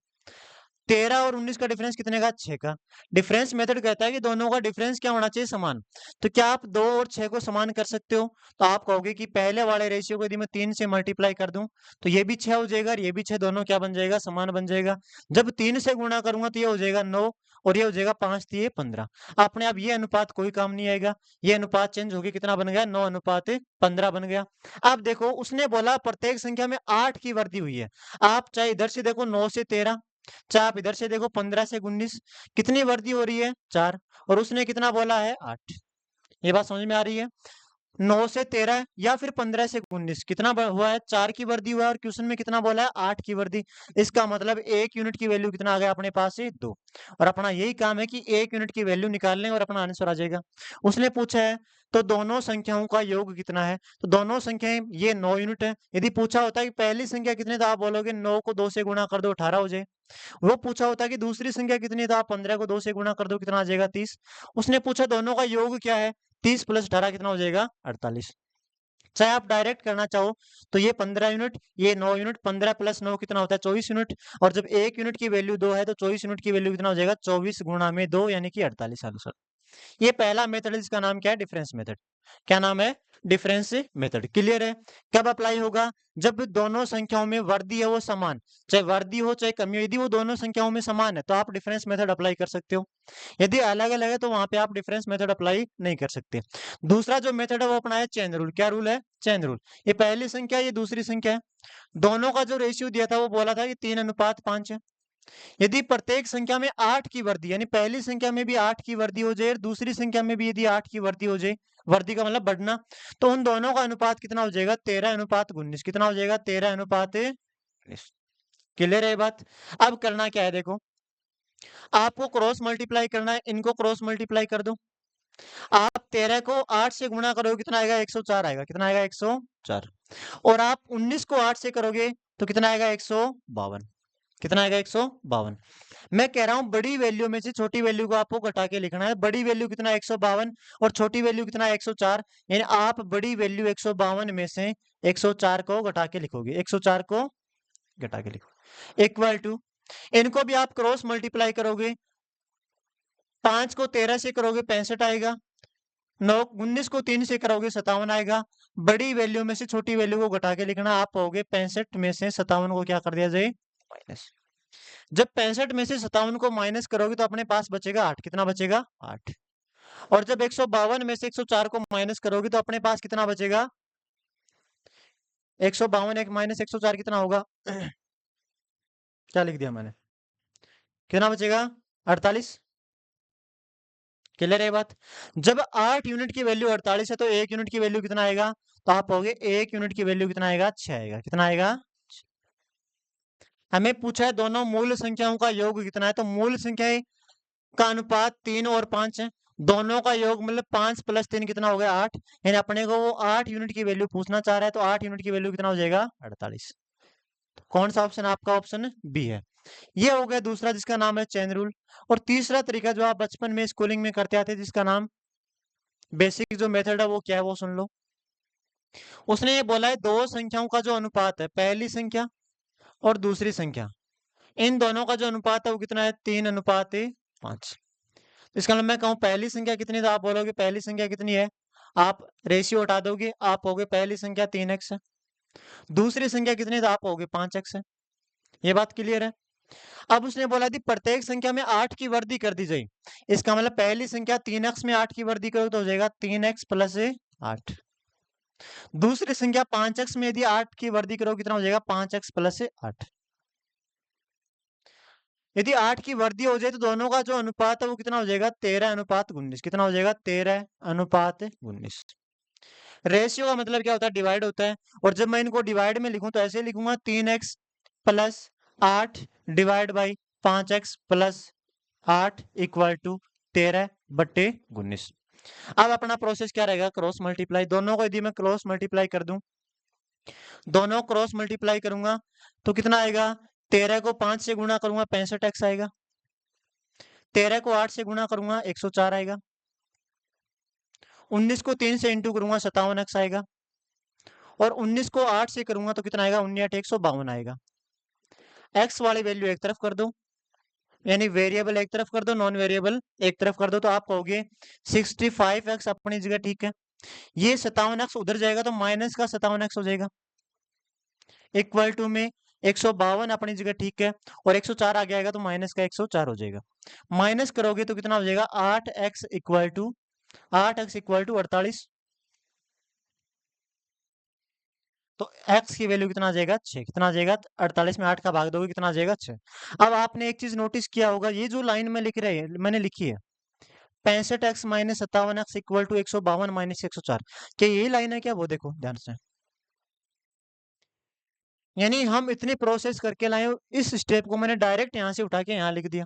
13 और 19 का डिफरेंस कितने का? 6 का। डिफरेंस मेथड कहता है कि दोनों का डिफरेंस क्या होना चाहिए? समान। तो क्या आप 2 और 6 को समान कर सकते हो? तो आप कहोगे कि पहले वाले रेशियो को यदि मैं 3 से मल्टीप्लाई कर दूं तो ये भी 6 हो जाएगा और ये भी 6, दोनों क्या बन जाएगा? समान बन जाएगा। जब 3 से गुणा करूंगा तो ये हो जाएगा 9 और ये हो जाएगा 5, तो ये 15। अपने आप ये अनुपात कोई काम नहीं आएगा। ये अनुपात चेंज होकर कितना बन गया? 9:15 बन गया। अब देखो उसने बोला प्रत्येक संख्या में 8 की वृद्धि हुई है। आप चाहे इधर से देखो 9 से 13, चाहे आप इधर से देखो 15 से 19, कितनी वृद्धि हो रही है? 4। और उसने कितना बोला है? 8। ये बात समझ में आ रही है? 9 से 13 या फिर 15 से 19 कितना हुआ है? 4 की वृद्धि हुआ है और क्वेश्चन में कितना बोला है? 8 की वृद्धि। इसका मतलब 1 यूनिट की वैल्यू कितना आ गया अपने पास से? 2। और अपना यही काम है कि 1 यूनिट की वैल्यू निकाल लें और अपना आंसर आ जाएगा। उसने पूछा है तो दोनों संख्याओं का योग कितना है? तो दोनों संख्याएं ये 9 यूनिट है। यदि पूछा होता है कि पहली संख्या कितनी, तो आप बोलोगे 9 को 2 से गुणा कर दो 18 हो जाए। वो पूछा होता है कि दूसरी संख्या कितनी है, तो आप 15 को 2 से गुणा कर दो कितना आ जाएगा? 30। उसने पूछा दोनों का योग क्या है? 30 + 18 कितना हो जाएगा? 48। चाहे आप डायरेक्ट करना चाहो तो ये 15 यूनिट, ये 9 यूनिट, 15 + 9 कितना होता है? 24 यूनिट। और जब 1 यूनिट की वैल्यू 2 है तो 24 यूनिट की वैल्यू कितना हो जाएगा? 24 गुणा में 2 यानी कि 48 आंसर। ये पहला मेथड है जिसका नाम क्या है? Difference method. क्या नाम है? Difference method. क्लियर है? कब अप्लाई होगा? जब दोनों संख्याओं में वृद्धि है वो समान, चाहे वृद्धि हो चाहे कमी हो, यदि वो दोनों संख्याओं में समान है तो आप डिफरेंस मेथड अप्लाई कर सकते हो। यदि अलग अलग है तो वहां पे आप डिफरेंस मेथड अप्लाई नहीं कर सकते। दूसरा जो मेथड है वो अपना है चेन रूल। क्या रूल है? Chain rule. ये पहली संख्या, ये दूसरी संख्या है, दोनों का जो रेशियो दिया था वो बोला था कि 3:5 है। यदि प्रत्येक संख्या में 8 की वृद्धि, यानी पहली संख्या में भी 8 की वृद्धि हो जाए और दूसरी संख्या में भी यदि 8 की वृद्धि हो जाए, वृद्धि का मतलब बढ़ना, तो उन दोनों का अनुपात कितना हो जाएगा? 13:19। कितना हो जाएगा? 13:19। क्लियर है ये बात? अब करना क्या है देखो, आपको क्रॉस मल्टीप्लाई करना है, इनको क्रॉस मल्टीप्लाई कर दो। आप 13 को 8 से गुणा करोगे कितना आएगा? 104 आएगा। कितना आएगा? 104। और आप 19 को 8 से करोगे तो कितना आएगा? 152। कितना आएगा? 152। मैं कह रहा हूं बड़ी वैल्यू में से छोटी वैल्यू को आपको घटा के लिखना है। बड़ी वैल्यू कितना? 152 और छोटी वैल्यू कितना? 104। यानी आप बड़ी वैल्यू 152 में से 104 को घटा के लिखोगे। 104 को घटा के लिखोगे इक्वल टू, इनको भी आप क्रॉस मल्टीप्लाई करोगे। 5 को 13 से करोगे 65 आएगा। 9 19 को 3 से करोगे 57 आएगा। बड़ी वैल्यू में से छोटी वैल्यू को घटा के लिखना। आप पाओगे 65 में से 57 को क्या कर दिया जाए? माइनस। जब 65 में से 57 को माइनस करोगे तो अपने पास बचेगा 8। कितना बचेगा? 8। और जब 152 में से 104 को माइनस करोगे तो अपने पास कितना बचेगा? 152 एक माइनस 104 कितना होगा? क्या लिख दिया मैंने? कितना बचेगा? 48। क्लियर है बात? जब 8 यूनिट की वैल्यू 48 है तो 1 यूनिट की वैल्यू कितना आएगा? तो आप पाओगे 1 यूनिट की वैल्यू कितना आएगा? 6 आएगा। कितना आएगा? हमें पूछा है दोनों मूल संख्याओं का योग कितना है, तो मूल संख्या का अनुपात 3 और 5 है। दोनों का योग मतलब 5 + 3 कितना हो गया? 8। यानी अपने को वो 8 यूनिट की वैल्यू पूछना चाह रहा है, तो 8 यूनिट की वैल्यू कितना हो जाएगा? 48। कौन सा ऑप्शन? आपका ऑप्शन बी है। ये हो गया दूसरा जिसका नाम है चेन रूल। और तीसरा तरीका जो आप बचपन में स्कूलिंग में करते आते जिसका नाम बेसिक जो मेथड है वो क्या है वो सुन लो। उसने ये बोला है दो संख्याओं का जो अनुपात है, पहली संख्या और दूसरी संख्या, इन दोनों का जो अनुपात है वो कितना है? 3:5। तो इसका मतलब मैं कहूँ पहली संख्या कितनी, तो आप बोलोगे पहली संख्या कितनी है? आप रेशियो हटा दोगे, आप होगे पहली संख्या 3x है। दूसरी संख्या कितनी, तो आप होगे 5x है। ये बात क्लियर है? अब उसने बोला थी प्रत्येक संख्या में 8 की वृद्धि कर दी जाए। इसका मतलब पहली संख्या 3x में 8 की वृद्धि करो तो हो जाएगा 3x + 8। दूसरी संख्या 5x में यदि 8 की वृद्धि करो कितना हो जाएगा? 5x + 8। यदि 8 की वृद्धि हो जाए तो दोनों का जो अनुपात है वो कितना हो जाएगा? 13:19। कितना हो जाएगा? 13:19। रेशियो का मतलब क्या होता है? डिवाइड होता है। और जब मैं इनको डिवाइड में लिखूं तो ऐसे लिखूंगा 3x + 8 divide by 5x + 8 equal to 13/19। अब अपना प्रोसेस क्या रहेगा? Cross multiply. दोनों को यदि मैं क्रॉस मल्टीप्लाई कर दूं, दोनों क्रॉस मल्टीप्लाई करूंगा तो कितना आएगा? 13 को 5 से गुणा करूंगा 65x आएगा। 13 को 8 से गुणा करूंगा 104 आएगा। 19 को 3 से इंटू करूंगा 57x आएगा। और 19 को 8 से करूंगा तो कितना आएगा? 19 152 आएगा। x वाली वैल्यू एक तरफ कर दो, यानी वेरिएबल एक तरफ कर दो, नॉन वेरिएबल एक तरफ कर दो, तो आप कहोगे 65x अपनी जगह ठीक है। ये 57x उधर जाएगा तो माइनस का 57x हो जाएगा। इक्वल टू में 152 अपनी जगह ठीक है, और 104 आगे आएगा तो माइनस का 104 हो जाएगा। माइनस करोगे तो कितना हो जाएगा? 8x equal to 48। तो x की वैल्यू कितना आ जाएगा? 6। कितना आ जाएगा? 48 में 8 का भाग दोगे कितना आ जाएगा? 6। अब आपने एक चीज नोटिस किया होगा, ये जो लाइन में लिख रहे हैं मैंने लिखी है 65x - 57x इक्वल टू 152 - 104, क्या ये लाइन है क्या? वो देखो ध्यान से। यानी हम इतनी प्रोसेस करके लाए, इस स्टेप को मैंने डायरेक्ट यहाँ से उठा के यहाँ लिख दिया।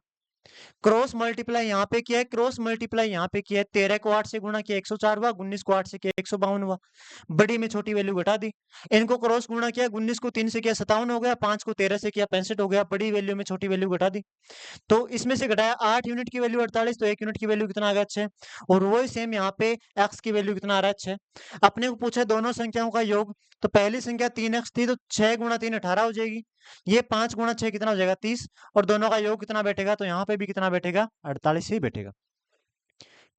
क्रॉस मल्टीप्लाई यहाँ पे किया है, क्रॉस मल्टीप्लाई यहाँ पे किया है। 13 को 8 से गुणा किया 104 हुआ, 19 को 8 से किया 152 हुआ। बड़ी में छोटी वैल्यू घटा दी। इनको क्रॉस गुणा किया, 19 को 3 से किया 57 हो गया, 5 को 13 से किया 65 हो गया। बड़ी वैल्यू में छोटी वैल्यू घटा दी, तो इसमें से घटाया 8 यूनिट की वैल्यू 48, तो 1 यूनिट की वैल्यू कितना आ गया? 6। और वही सेम यहाँ पे x की वैल्यू कितना आ रहा है? 6। अपने को पूछा दोनों संख्याओं का योग, तो पहली संख्या 3x थी तो 6 × 3 18 हो जाएगी। ये 5 × 6 कितना हो जाएगा? 30। और दोनों का योग कितना बैठेगा? तो यहाँ पे भी कितना बैठेगा? 48 ही बैठेगा।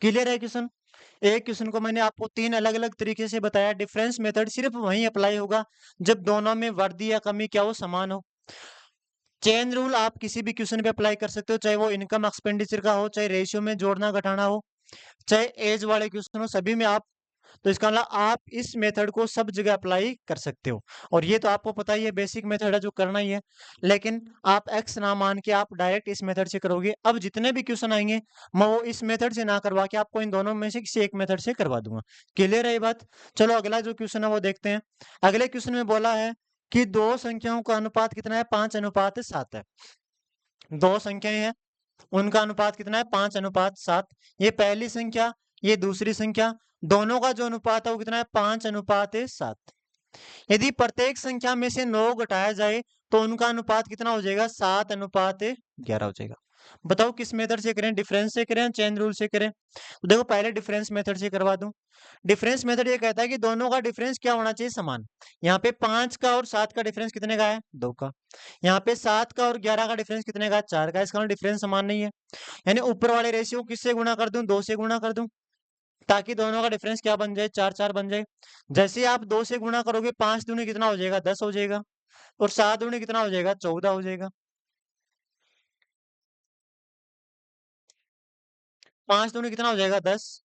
क्लियर है क्वेश्चन? एक क्वेश्चन को मैंने आपको 3 अलग अलग तरीके से बताया। डिफरेंस मेथड सिर्फ वहीं अप्लाई होगा जब दोनों में वृद्धि या कमी क्या हो? समान हो। चेन रूल आप किसी भी क्वेश्चन पे अप्लाई कर सकते हो, चाहे वो इनकम एक्सपेंडिचर का हो, चाहे रेशियो में जोड़ना घटाना हो, चाहे एज वाले क्वेश्चन हो, सभी में आप, तो इसका मतलब आप इस मेथड को सब जगह अप्लाई कर सकते हो। और ये तो आपको पता ही है, बेसिक मेथड है जो करना ही है। लेकिन आप एक्स ना मान के आप डायरेक्ट इस मेथड से करोगे। अब जितने भी क्वेश्चन आएंगे मैं वो इस मेथड से ना करवा के आपको इन दोनों में से किसी एक मेथड से करवा दूंगा। क्लियर है ये बात? चलो अगला जो क्वेश्चन है वो देखते हैं। अगले क्वेश्चन में बोला है कि दो संख्याओं का अनुपात कितना है, 5:7 है। दो संख्याएं हैं, उनका अनुपात कितना है, 5:7। ये पहली संख्या, ये दूसरी संख्या, दोनों का जो अनुपात है वो कितना है, 5:7। यदि प्रत्येक संख्या में से 9 घटाया जाए तो उनका अनुपात कितना हो जाएगा, 7:11 हो जाएगा। बताओ किस मेथड से करें, डिफरेंस से करें, चेन रूल से करें? तो देखो पहले डिफरेंस मेथड से करवा दूं। डिफरेंस मेथड ये कहता है कि दोनों का डिफरेंस क्या होना चाहिए, समान। यहाँ पे 5 का और 7 का डिफरेंस कितने का है, 2 का। यहाँ पे 7 का और 11 का डिफरेंस कितने का है, 4 का। इसका मतलब डिफरेंस समान नहीं है। यानी ऊपर वाले रेशियो किससे गुणा कर दूं, 2 से गुणा कर दूं, ताकि दोनों का डिफरेंस क्या बन जाए, 4-4 बन जाए। जैसे आप 2 से गुणा करोगे, 5 दूनी कितना हो जाएगा, 10 हो जाएगा, और 7 दूनी कितना हो जाएगा, 14 हो जाएगा। 5 दूनी कितना हो जाएगा, 10।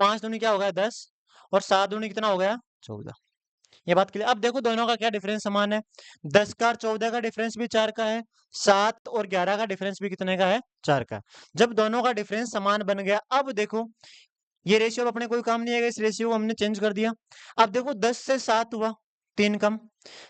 5 दूनी क्या हो गया, 10, और 7 दूनी कितना हो गया, 14। ये बात क्लियर। अब देखो दोनों का क्या डिफरेंस समान है, 10 का और 14 का डिफरेंस भी 4 का है, 7 और 11 का डिफरेंस भी कितने का है, 4 का। जब दोनों का डिफरेंस समान बन गया, अब देखो ये रेशियो अब अपने कोई काम नहीं आएगा, इस रेशियो को हमने चेंज कर दिया। अब देखो 10 से 7 हुआ, 3 कम,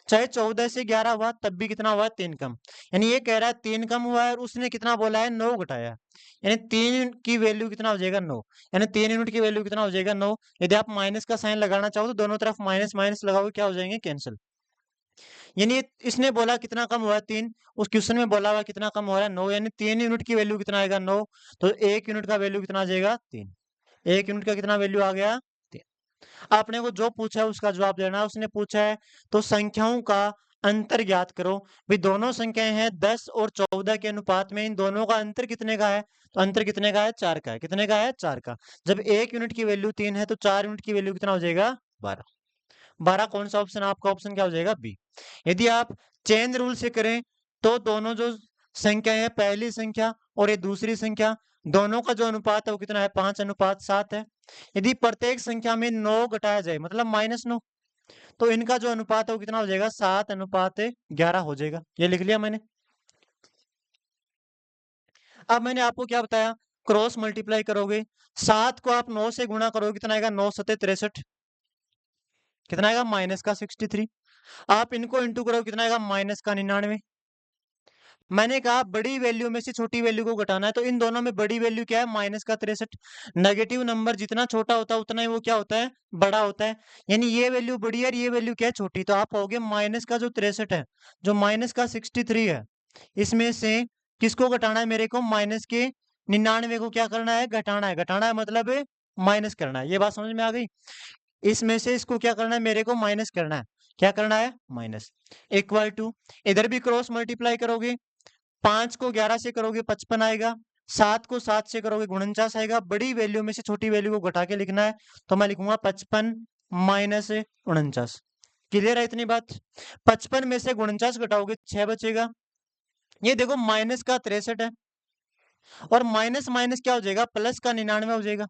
चाहे 14 से 11 हुआ तब भी कितना हुआ, 3 कम। यानी ये कह रहा है 3 कम हुआ है, और उसने कितना बोला है, 9 घटाया। यानी 3 की वैल्यू कितना हो जाएगा, 9। यानी 3 यूनिट की वैल्यू कितना हो जाएगा, 9। यदि आप माइनस का साइन लगाना चाहो तो दोनों तरफ माइनस माइनस लगाओगे, क्या हो जाएंगे, कैंसिल। यानी इसने बोला कितना कम हुआ है, 3। उस क्वेश्चन में बोला हुआ कितना कम हो रहा है, 9। यानी 3 यूनिट की वैल्यू कितना आएगा, 9। तो 1 यूनिट का वैल्यू कितना आ जाएगा, 3। 1 यूनिट का कितना वैल्यू आ गया, 3। आपने को जो पूछा है उसका जवाब देना है। उसने पूछा है तो संख्याओं का अंतर ज्ञात करो। भी दोनों संख्याएं हैं 10 और 14 के अनुपात में, इन दोनों का अंतर कितने का है, तो अंतर कितने का है, 4 का है। कितने का है, 4 का। जब 1 यूनिट की वैल्यू 3 है तो 4 यूनिट की वैल्यू कितना हो जाएगा, 12। 12 कौन सा ऑप्शन, आपका ऑप्शन क्या हो जाएगा, बी। यदि आप चेन रूल से करें तो दोनों जो संख्या है, पहली संख्या और ये दूसरी संख्या, दोनों का जो अनुपात है वो कितना है, 5:7 है। यदि प्रत्येक संख्या में 9 घटाया जाए, मतलब -9, तो इनका जो अनुपात है वो कितना हो जाएगा, 7:11 हो जाएगा। ये लिख लिया मैंने। अब मैंने आपको क्या बताया, क्रॉस मल्टीप्लाई करोगे, 7 को आप 9 से गुणा करोगे, कितना आएगा, 9×7 = 63। कितना आएगा, -63। आप इनको इंटू करो, कितना आएगा, -99। मैंने कहा बड़ी वैल्यू में से छोटी वैल्यू को घटाना है, तो इन दोनों में बड़ी वैल्यू क्या है, -63। नेगेटिव नंबर जितना छोटा होता है उतना ही वो क्या होता है, बड़ा होता है। यानी ये वैल्यू बड़ी है और ये वैल्यू क्या है, छोटी। तो आप कहोगे माइनस का जो 63 है, जो माइनस का 63 है, इसमें से किसको घटाना है मेरे को, माइनस के 99 को क्या करना है, घटाना है। घटाना है मतलब माइनस करना है। ये बात समझ में आ गई। इसमें से इसको क्या करना है, मेरे को माइनस करना है। क्या करना है, माइनस। इक्वल टू, इधर भी क्रॉस मल्टीप्लाई करोगे, 5 को 11 से करोगे 55 आएगा, 7 को 7 से करोगे 49 आएगा। बड़ी वैल्यू में से छोटी वैल्यू को घटा के लिखना है, तो मैं लिखूंगा 55 माइनस 49। क्लियर है इतनी बात। 55 में से 49 घटाओगे 6 बचेगा। ये देखो माइनस का 63 है, और माइनस माइनस क्या हो जाएगा, प्लस का 99 हो जाएगा।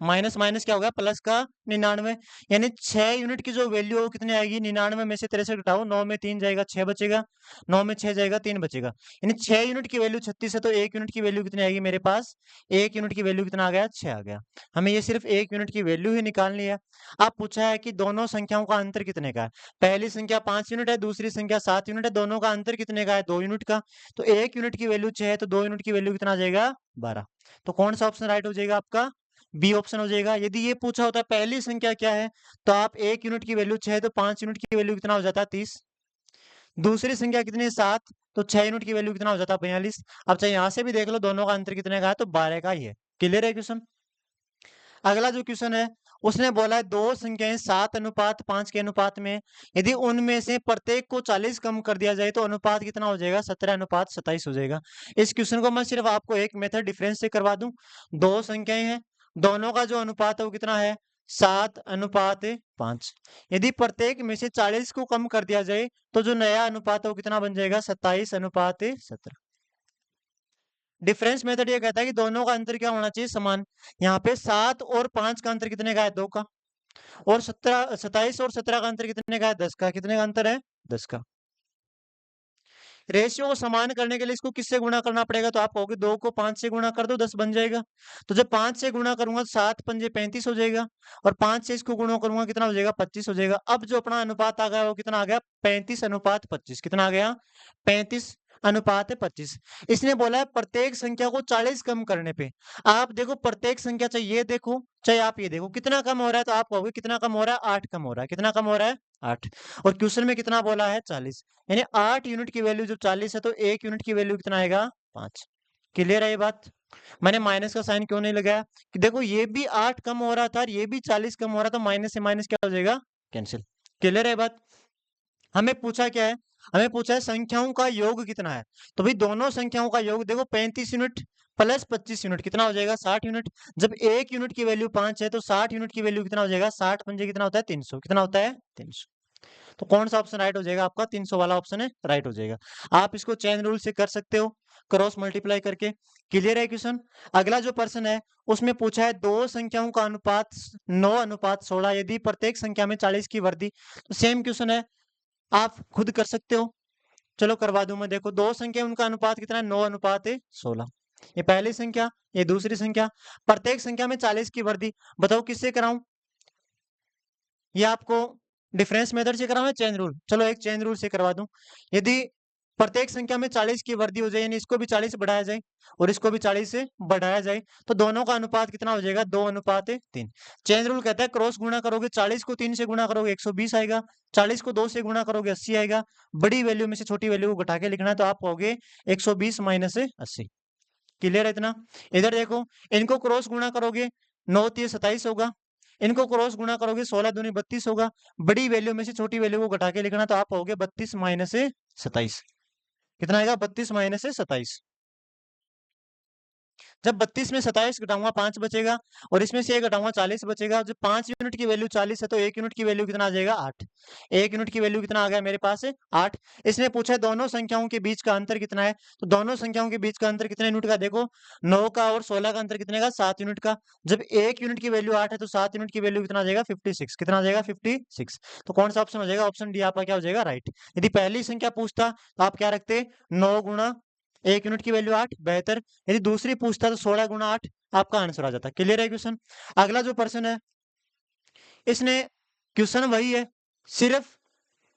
माइनस माइनस क्या होगा, प्लस का 99। यानी 6 यूनिट की जो वैल्यू है वो कितनी आएगी, 99 में से 63 घटाओ, 9 में 3 जाएगा, 6 बचेगा, 9 में 6 जाएगा, 3 बचेगा। यानी 6 यूनिट की वैल्यू 36 है, तो 1 यूनिट की वैल्यू कितनी आएगी मेरे पास, 1 यूनिट की वैल्यू कितना आ गया, 6 आ गया। हमें ये सिर्फ 1 यूनिट की वैल्यू ही निकालनी है। अब पूछा है कि दोनों संख्याओं का अंतर कितने का है। पहली संख्या 5 यूनिट है, दूसरी संख्या 7 यूनिट है, दोनों का अंतर कितने का है, 2 यूनिट का। तो 1 यूनिट की वैल्यू 6 है, तो 2 यूनिट की वैल्यू कितना आ जाएगा, 12। तो कौन सा ऑप्शन राइट हो जाएगा, आपका बी ऑप्शन हो जाएगा। यदि ये पूछा होता है पहली संख्या क्या है, तो आप 1 यूनिट की वैल्यू 6 है, तो 5 यूनिट की वैल्यू कितना हो जाता है, 30। दूसरी संख्या कितनी है, 7, तो 6 यूनिट की वैल्यू कितना हो जाता है, 42। अब चाहे यहां से भी देख लो दोनों का अंतर कितने का है, तो 12 का ही है। क्लियर है क्वेश्चन। अगला जो क्वेश्चन है, उसने बोला है दो संख्याएं 7:5 के अनुपात में, यदि उनमें से प्रत्येक को 40 कम कर दिया जाए तो अनुपात कितना हो जाएगा, 17:27 हो जाएगा। इस क्वेश्चन को मैं सिर्फ आपको एक मेथड डिफरेंस से करवा दूं। दो संख्याएं हैं, दोनों का जो अनुपात है वो कितना है, 7:5। यदि प्रत्येक में से 40 को कम कर दिया जाए तो जो नया अनुपात है वो कितना बन जाएगा, 27:17। डिफरेंस मेथड ये कहता है कि दोनों का अंतर क्या होना चाहिए, समान। यहाँ पे 7 और 5 का अंतर कितने का है, 2 का। और 27 और 17 का अंतर कितने का है, 10 का। कितने का अंतर है, 10 का। रेशियो को समान करने के लिए इसको किससे गुणा करना पड़ेगा? तो आप कहोगे 2 को 5 से गुणा कर दो 10 बन जाएगा। तो जब 5 से गुणा करूंगा तो 7 पंजे 35 हो जाएगा, और 5 से इसको गुणा करूंगा कितना हो जाएगा? 25 हो जाएगा। अब जो अपना अनुपात आ गया वो कितना आ गया? 35:25। कितना आ गया? 35:25। इसने बोला है प्रत्येक संख्या को 40 कम करने पे। आप देखो प्रत्येक संख्या, चाहे ये देखो चाहे आप ये देखो, कितना कम हो रहा है? तो आप कहोगे कितना कम हो रहा है? 8 कम हो रहा है। कितना कम हो रहा है? 8। और क्वेश्चन में कितना बोला है? 40। यानी 8 यूनिट की वैल्यू जब 40 है तो 1 यूनिट की वैल्यू कितना आएगा? 5। क्लियर है ये बात? मैंने माइनस का साइन क्यों नहीं लगाया? कि देखो ये भी 8 कम हो रहा था और ये भी 40 कम हो रहा था, माइनस से माइनस क्या हो जाएगा? कैंसिल। क्लियर है बात? हमें पूछा क्या है? हमें पूछा है संख्याओं का योग कितना है। तो भाई दोनों संख्याओं का योग देखो, 35 यूनिट प्लस 25 यूनिट कितना हो जाएगा? 60 यूनिट। जब 1 यूनिट की वैल्यू 5 है तो 60 यूनिट की वैल्यू कितना हो जाएगा? 60 पंजे कितना होता है? 300। कितना होता है? 300। तो कौन सा ऑप्शन राइट हो जाएगा? आपका 300 वाला ऑप्शन है राइट हो जाएगा। आप इसको चेन रूल से कर सकते हो, क्रॉस मल्टीप्लाई करके। क्लियर है क्वेश्चन? अगला जो प्रश्न है उसमें पूछा है दो संख्याओं का अनुपात 9:16 यदि प्रत्येक संख्या में 40 की वृद्धि। तो सेम क्वेश्चन है, आप खुद कर सकते हो। चलो करवा दूं मैं। देखो दो संख्या, उनका अनुपात कितना है? 9:16। ये पहली संख्या, ये दूसरी संख्या, प्रत्येक संख्या में 40 की वृद्धि। बताओ किससे कराऊं? ये आपको डिफरेंस मेथड से कराऊं या चेन रूल? चलो एक चेन रूल से करवा दूं। यदि प्रत्येक संख्या में 40 की वृद्धि हो जाए, यानी इसको भी 40 से बढ़ाया जाए और इसको भी 40 से बढ़ाया जाए, तो दोनों का अनुपात कितना हो जाएगा? 2:3। चेन रूल कहता है क्रॉस गुणा करोगे, 40 को 3 से गुणा करोगे 120 आएगा, 40 को 2 से गुणा करोगे 80 आएगा। बड़ी वैल्यू में से छोटी वैल्यू को घटा के लिखना है, तो आप कहोगे 120 माइनस 80। क्लियर है इतना? इधर देखो, इनको क्रॉस गुणा करोगे 9 27 होगा, इनको क्रॉस गुणा करोगे 16 दूनी 32 होगा। बड़ी वैल्यू में से छोटी वैल्यू को घटा के लिखना, तो आप कहोगे 32 माइनस 27। कितना आएगा? 32 माइनस 27। जब 32 में 27 घटाऊंगा 5 बचेगा, और इसमें से 1 घटाऊंगा 40 बचेगा। जब 5 यूनिट की वैल्यू 40 है तो 1 यूनिट की वैल्यू कितना आ जाएगा? 8। 1 यूनिट की वैल्यू कितना आ गया मेरे पास? 8। इसने पूछा है दोनों संख्याओं के बीच का अंतर कितना है। तो दोनों संख्याओं के बीच का अंतर कितने यूनिट का? देखो 9 का और 16 का अंतर कितने का? 7 यूनिट का। जब 1 यूनिट की वैल्यू 8 है तो 7 यूनिट की वैल्यू कितना आ जाएगा? 56। कितना आ जाएगा? 56। तो कौन सा ऑप्शन हो जाएगा? ऑप्शन डी आपका क्या हो जाएगा? राइट। यदि पहली संख्या पूछता तो आप क्या रखते? 9 गुणा 1 यूनिट की वैल्यू 8, बेहतर। यदि दूसरी पूछता तो 16 गुणा 8, आपका आंसर आ जाता। क्लियर है क्वेश्चन? अगला जो प्रश्न है, इसने क्वेश्चन वही है, सिर्फ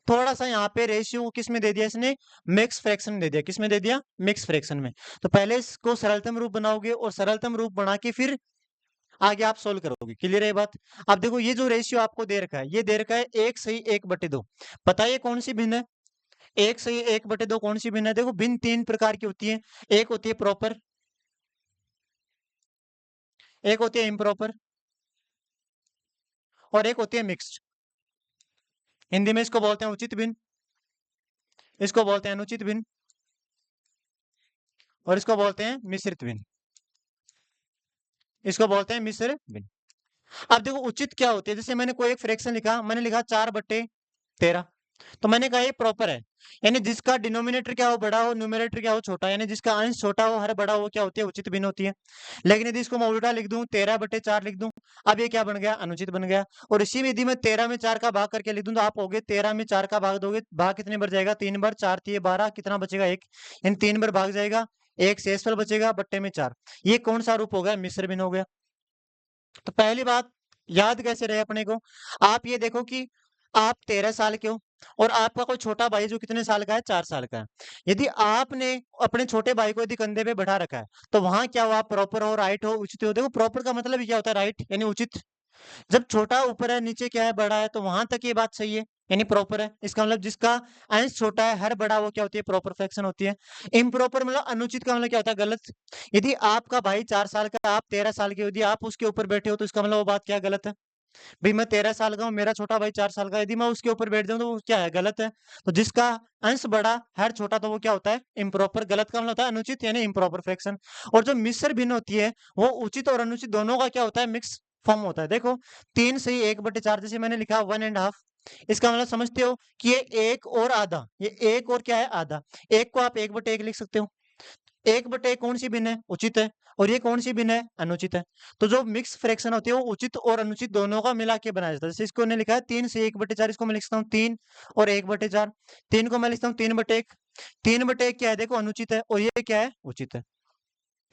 थोड़ा सा यहाँ पे रेशियो को किस में दे दिया? इसने मिक्स फ्रैक्शन में दे दिया। किस में दे दिया? मिक्स फ्रैक्शन में। तो पहले इसको सरलतम रूप बनाओगे और सरलतम रूप बना के फिर आगे आप सोल्व करोगे। क्लियर है ये बात? अब देखो ये जो रेशियो आपको दे रखा है, ये दे रखा है 1:1/2। बताइए कौन सी भिन्न है? 1:1/2 कौन सी भिन्न है? देखो भिन्न 3 प्रकार की होती है। एक होती है प्रॉपर, एक होती है इम्प्रॉपर, और एक होती है मिक्स्ड। हिंदी में इसको बोलते हैं उचित भिन्न, इसको बोलते हैं अनुचित भिन्न, और इसको बोलते हैं मिश्रित भिन्न। इसको बोलते हैं मिश्र भिन्न। अब देखो उचित क्या होती है? जैसे मैंने कोई एक फ्रैक्शन लिखा, मैंने लिखा 4/13, तो मैंने कहा ये प्रॉपर है, यानी जिसका डिनोमिनेटर क्या हो बड़ा हो, न्यूमरेटर क्या हो छोटा, यानी जिसका अंश छोटा हो हर बड़ा हो क्या होती है? उचित भिन्न होती है। लेकिन यदि इसको मैं उल्टा लिख दूं, 13/4 लिख दूं, अब ये क्या बन गया? अनुचित बन गया। और इसी में यदि मैं 13 में 4 का भाग करके लिख दूं, तो आप होगे 13 में 4 का भाग दोगे, भाग कितने बार जाएगा? 3 बार। 4 3 12, कितना बचेगा? 1। यानी 3 बार भाग जाएगा, एक शेषफल बचेगा बट्टे में 4। ये कौन सा रूप हो गया? मिश्र भिन्न हो गया। तो पहली बात याद कैसे रहे अपने को? आप ये देखो कि आप 13 साल के हो और आपका कोई छोटा भाई जो कितने साल का है? 4 साल का है। यदि आपने अपने छोटे भाई को यदि कंधे पे बैठा रखा है, तो वहां क्या हो? आप प्रॉपर हो, राइट हो, उचित हो। देखो प्रॉपर का मतलब ही क्या होता है? राइट, यानी उचित। जब छोटा ऊपर है, नीचे क्या है? बड़ा है, तो वहां तक ये बात सही है, यानी प्रॉपर है। इसका मतलब जिसका अंश छोटा है हर बड़ा, वो क्या होती है? प्रॉपर फ्रैक्शन होती है। इम्प्रॉपर मतलब अनुचित का मतलब क्या होता है? गलत। यदि आपका भाई 4 साल का, आप 13 साल के हो, यदि आप उसके ऊपर बैठे हो, तो इसका मतलब वो बात क्या है? गलत है। भाई मैं 13 साल का हूँ, मेरा छोटा भाई 4 साल का, यदि मैं उसके ऊपर बैठ जाऊं तो वो क्या है? गलत है। तो जिसका अंश बड़ा हर छोटा, तो वो क्या होता है? इम्प्रॉपर। गलत का मतलब होता है अनुचित, यानी इम्प्रॉपर फ्रैक्शन। और जो मिश्र भिन्न होती है, वो उचित और अनुचित दोनों का क्या होता है? मिक्स फॉर्म होता है। देखो 3:1/4 जैसे मैंने लिखा 1.5, इसका मतलब समझते हो कि ये एक और आधा, ये एक और क्या है? आधा। एक को आप 1/1 लिख सकते हो। 1/1 कौन सी भिन्न है? उचित है। और ये कौन सी भिन्न है? अनुचित है। तो जो मिक्स फ्रैक्शन होती है वो उचित और अनुचित दोनों का मिला के बनाया जाता है। जैसे इसको ने लिखा है 3 से 1/4, इसको मैं लिखता हूँ 3 और 1/4। 3 को मैं लिखता हूँ 3/1। 3/1 क्या है? देखो अनुचित है, और ये क्या है? उचित है।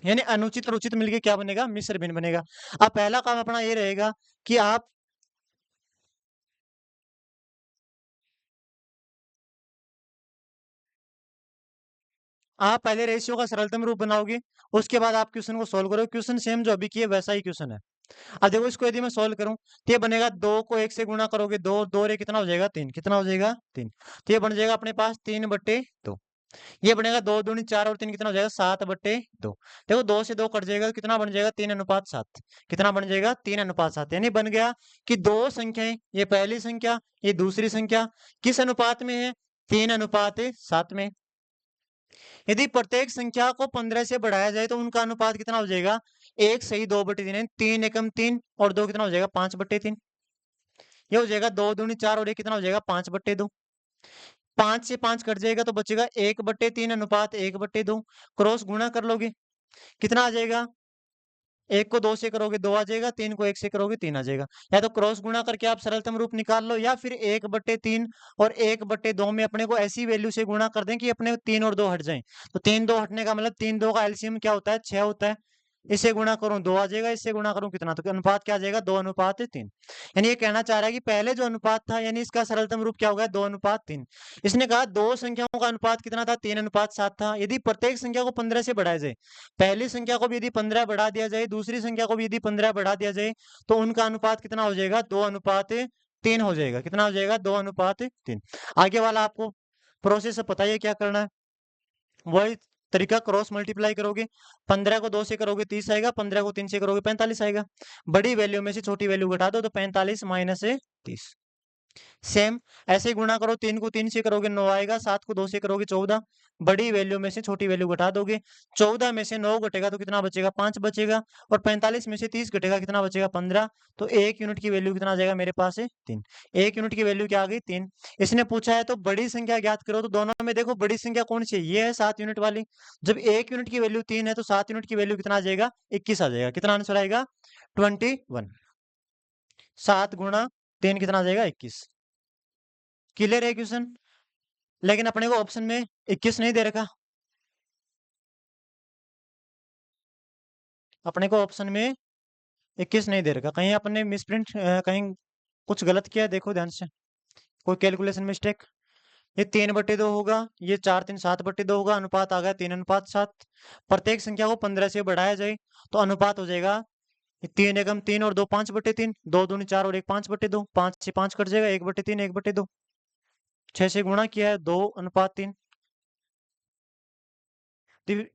यानी अनुचित और उचित मिलके क्या बनेगा? मिश्र भिन्न बनेगा। अब पहला काम अपना ये रहेगा कि आप पहले रेशियो का सरलतम रूप बनाओगे, उसके बाद आप क्वेश्चन को सोल्व करोगे। क्वेश्चन सेम जो अभी किए वैसा ही क्वेश्चन है। अब देखो इसको यदि मैं सोल्व करूं तो ये बनेगा, 2 को 1 से गुणा करोगे, 2 2 रे कितना हो जाएगा? 3। कितना हो जाएगा? 3। तो ये बन जाएगा अपने पास 3/2। ये बनेगा 2 दूनी 4 और 3 कितना हो जाएगा? 7/2। देखो 2 से 2 कट जाएगा तो कितना बन जाएगा? 3:7। कितना बन जाएगा? 3:7। यानी बन गया कि दो संख्याएं, ये पहली संख्या, ये दूसरी संख्या किस अनुपात में है? 3:7 में। यदि प्रत्येक संख्या को 15 से बढ़ाया जाए तो उनका अनुपात कितना हो जाएगा? 1 सही 2/3 है। 3 एकम 3 और 2 कितना हो जाएगा? 5/3। ये हो जाएगा 2 दूनी 4 और ये कितना हो जाएगा? 5/2। 5 से 5 कट जाएगा तो बचेगा 1/3 अनुपात 1/2। क्रॉस गुणा कर लोगे, कितना आ जाएगा? 1 को 2 से करोगे 2 आ जाएगा, 3 को 1 से करोगे 3 आ जाएगा। या तो क्रॉस गुणा करके आप सरलतम रूप निकाल लो, या फिर 1/3 और 1/2 में अपने को ऐसी वैल्यू से गुणा कर दें कि अपने 3 और 2 हट जाएं। तो 3 2 हटने का मतलब 3 2 का एलसीएम क्या होता है? 6 होता है। इसे गुणा करूं 2 आ जाएगा, इससे गुणा करूं कितना? तो अनुपात क्या आ जाएगा? 2:3। यानी ये कहना चाह रहा है कि पहले जो अनुपात था, यानी इसका सरलतम रूप क्या होगा? 2:3। इसने कहा दो संख्याओं का अनुपात कितना था? 3:7 था। यदि प्रत्येक संख्या को 15 से बढ़ाया जाए, पहली संख्या को भी यदि 15 बढ़ा दिया जाए, दूसरी संख्या को भी यदि 15 बढ़ा दिया जाए, तो उनका अनुपात कितना हो जाएगा? 2:3 हो जाएगा। कितना हो जाएगा? 2:3। आगे वाला आपको प्रोसेस पता ही है क्या करना है। वही तरीका, क्रॉस मल्टीप्लाई करोगे, 15 को 2 से करोगे 30 आएगा, 15 को 3 से करोगे 45 आएगा। बड़ी वैल्यू में से छोटी वैल्यू घटा दो तो 45 माइनस 30। सेम ऐसे ही गुणा करो, 3 को 3 से करोगे 9 आएगा, 7 को 2 से करोगे 14। बड़ी वैल्यू में से छोटी वैल्यू घटा दोगे, 14 में से 9 घटेगा तो कितना बचेगा? 5 बचेगा। और 45 में से 30 घटेगा, कितना बचेगा? 15। तो 1 यूनिट की वैल्यू कितना आ जाएगा मेरे पास? है 3। 1 यूनिट की वैल्यू क्या आ गई? 3। इसने पूछा है तो बड़ी संख्या ज्ञात करो, तो दोनों में देखो बड़ी संख्या कौन सी है? ये है 7 यूनिट वाली। जब 1 यूनिट की वैल्यू 3 है तो 7 यूनिट की वैल्यू कितना आ जाएगा? 21 आ जाएगा। कितना आंसर आएगा? 21। 7 गुणा 3 कितना आ जाएगा? 21। क्लियर है क्वेश्चन? लेकिन अपने को ऑप्शन में 21 नहीं दे रखा। अपने को ऑप्शन में 21 नहीं दे रखा। कहीं अपने मिसप्रिंट, कहीं कुछ गलत किया है, देखो ध्यान से, कोई कैलकुलेशन मिस्टेक। ये 3/2 होगा, ये 4 3 7/2 होगा, अनुपात आ गया 3:7। प्रत्येक संख्या को 15 से बढ़ाया जाए तो अनुपात हो जाएगा 3 एकम 3 और 2 5/3। 2 दूनी 4 और 1 5/2। 5 से 5 कट जाएगा, 1/3 1/2। 6 से गुणा किया है, 2:3।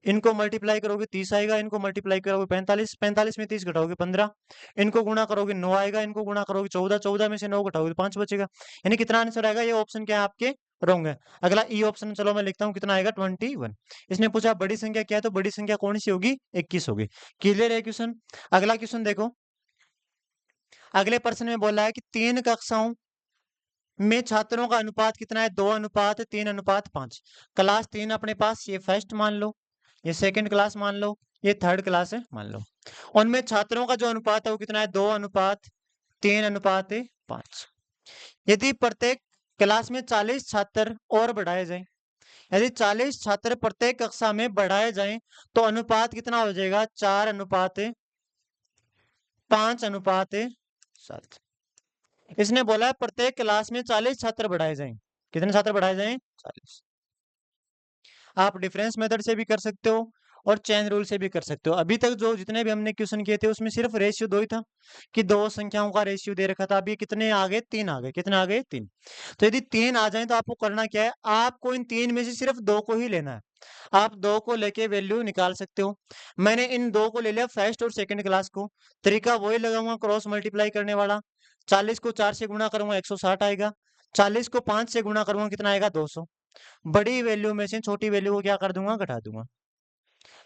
इनको मल्टीप्लाई करोगे 30 आएगा, इनको मल्टीप्लाई करोगे 45, 45 में 30 घटाओगे 15, इनको गुणा करोगे 9 आएगा, इनको गुणा करोगे 14, 14 में से 9 घटाओगे 5 बचेगा। यानी कितना आंसर आएगा? ये ऑप्शन क्या है आपके? रॉन्ग है। अगला ई ऑप्शन, चलो मैं लिखता हूँ, कितना आएगा? 21। इसने पूछा बड़ी संख्या क्या है, तो बड़ी संख्या कौन सी होगी? 21 होगी। क्लियर है क्वेश्चन? अगला क्वेश्चन देखो, अगले प्रश्न में बोला है कि 3 कक्षाओं में छात्रों का अनुपात कितना है? 2:3:5। क्लास 3 अपने पास, ये फर्स्ट मान लो, ये सेकंड क्लास मान लो, ये थर्ड क्लास है मान लो। उनमें छात्रों का जो अनुपात है वो कितना है? 2:3:5। यदि प्रत्येक क्लास में 40 छात्र और बढ़ाए जाएं, यदि 40 छात्र प्रत्येक कक्षा में बढ़ाए जाएं तो अनुपात कितना हो जाएगा? 4:5:7। इसने बोला है प्रत्येक क्लास में 40 छात्र बढ़ाए जाएं। कितने छात्र बढ़ाए जाएं? 40। आप डिफरेंस मेथड से भी कर सकते हो और चेन रूल से भी कर सकते हो। अभी तक जो जितने भी हमने क्वेश्चन किए थे उसमें सिर्फ रेशियो 2 ही था, कि दो संख्याओं का रेशियो दे रखा था। अभी कितने आ गए? 3 आ गए। कितने आ गए? 3। तो यदि 3 आ जाए तो आपको करना क्या है? आपको इन 3 में से सिर्फ 2 को ही लेना है। आप 2 को लेके वैल्यू निकाल सकते हो। मैंने इन 2 को ले लिया, फर्स्ट और सेकंड क्लास को। तरीका वही लगाऊंगा, क्रॉस मल्टीप्लाई करने वाला। 40 को 4 से गुणा करूंगा 160 आएगा। 40 को 5 से गुणा करूंगा, कितना आएगा? 200। बड़ी वैल्यू में से छोटी वैल्यू को क्या कर दूंगा? घटा दूंगा।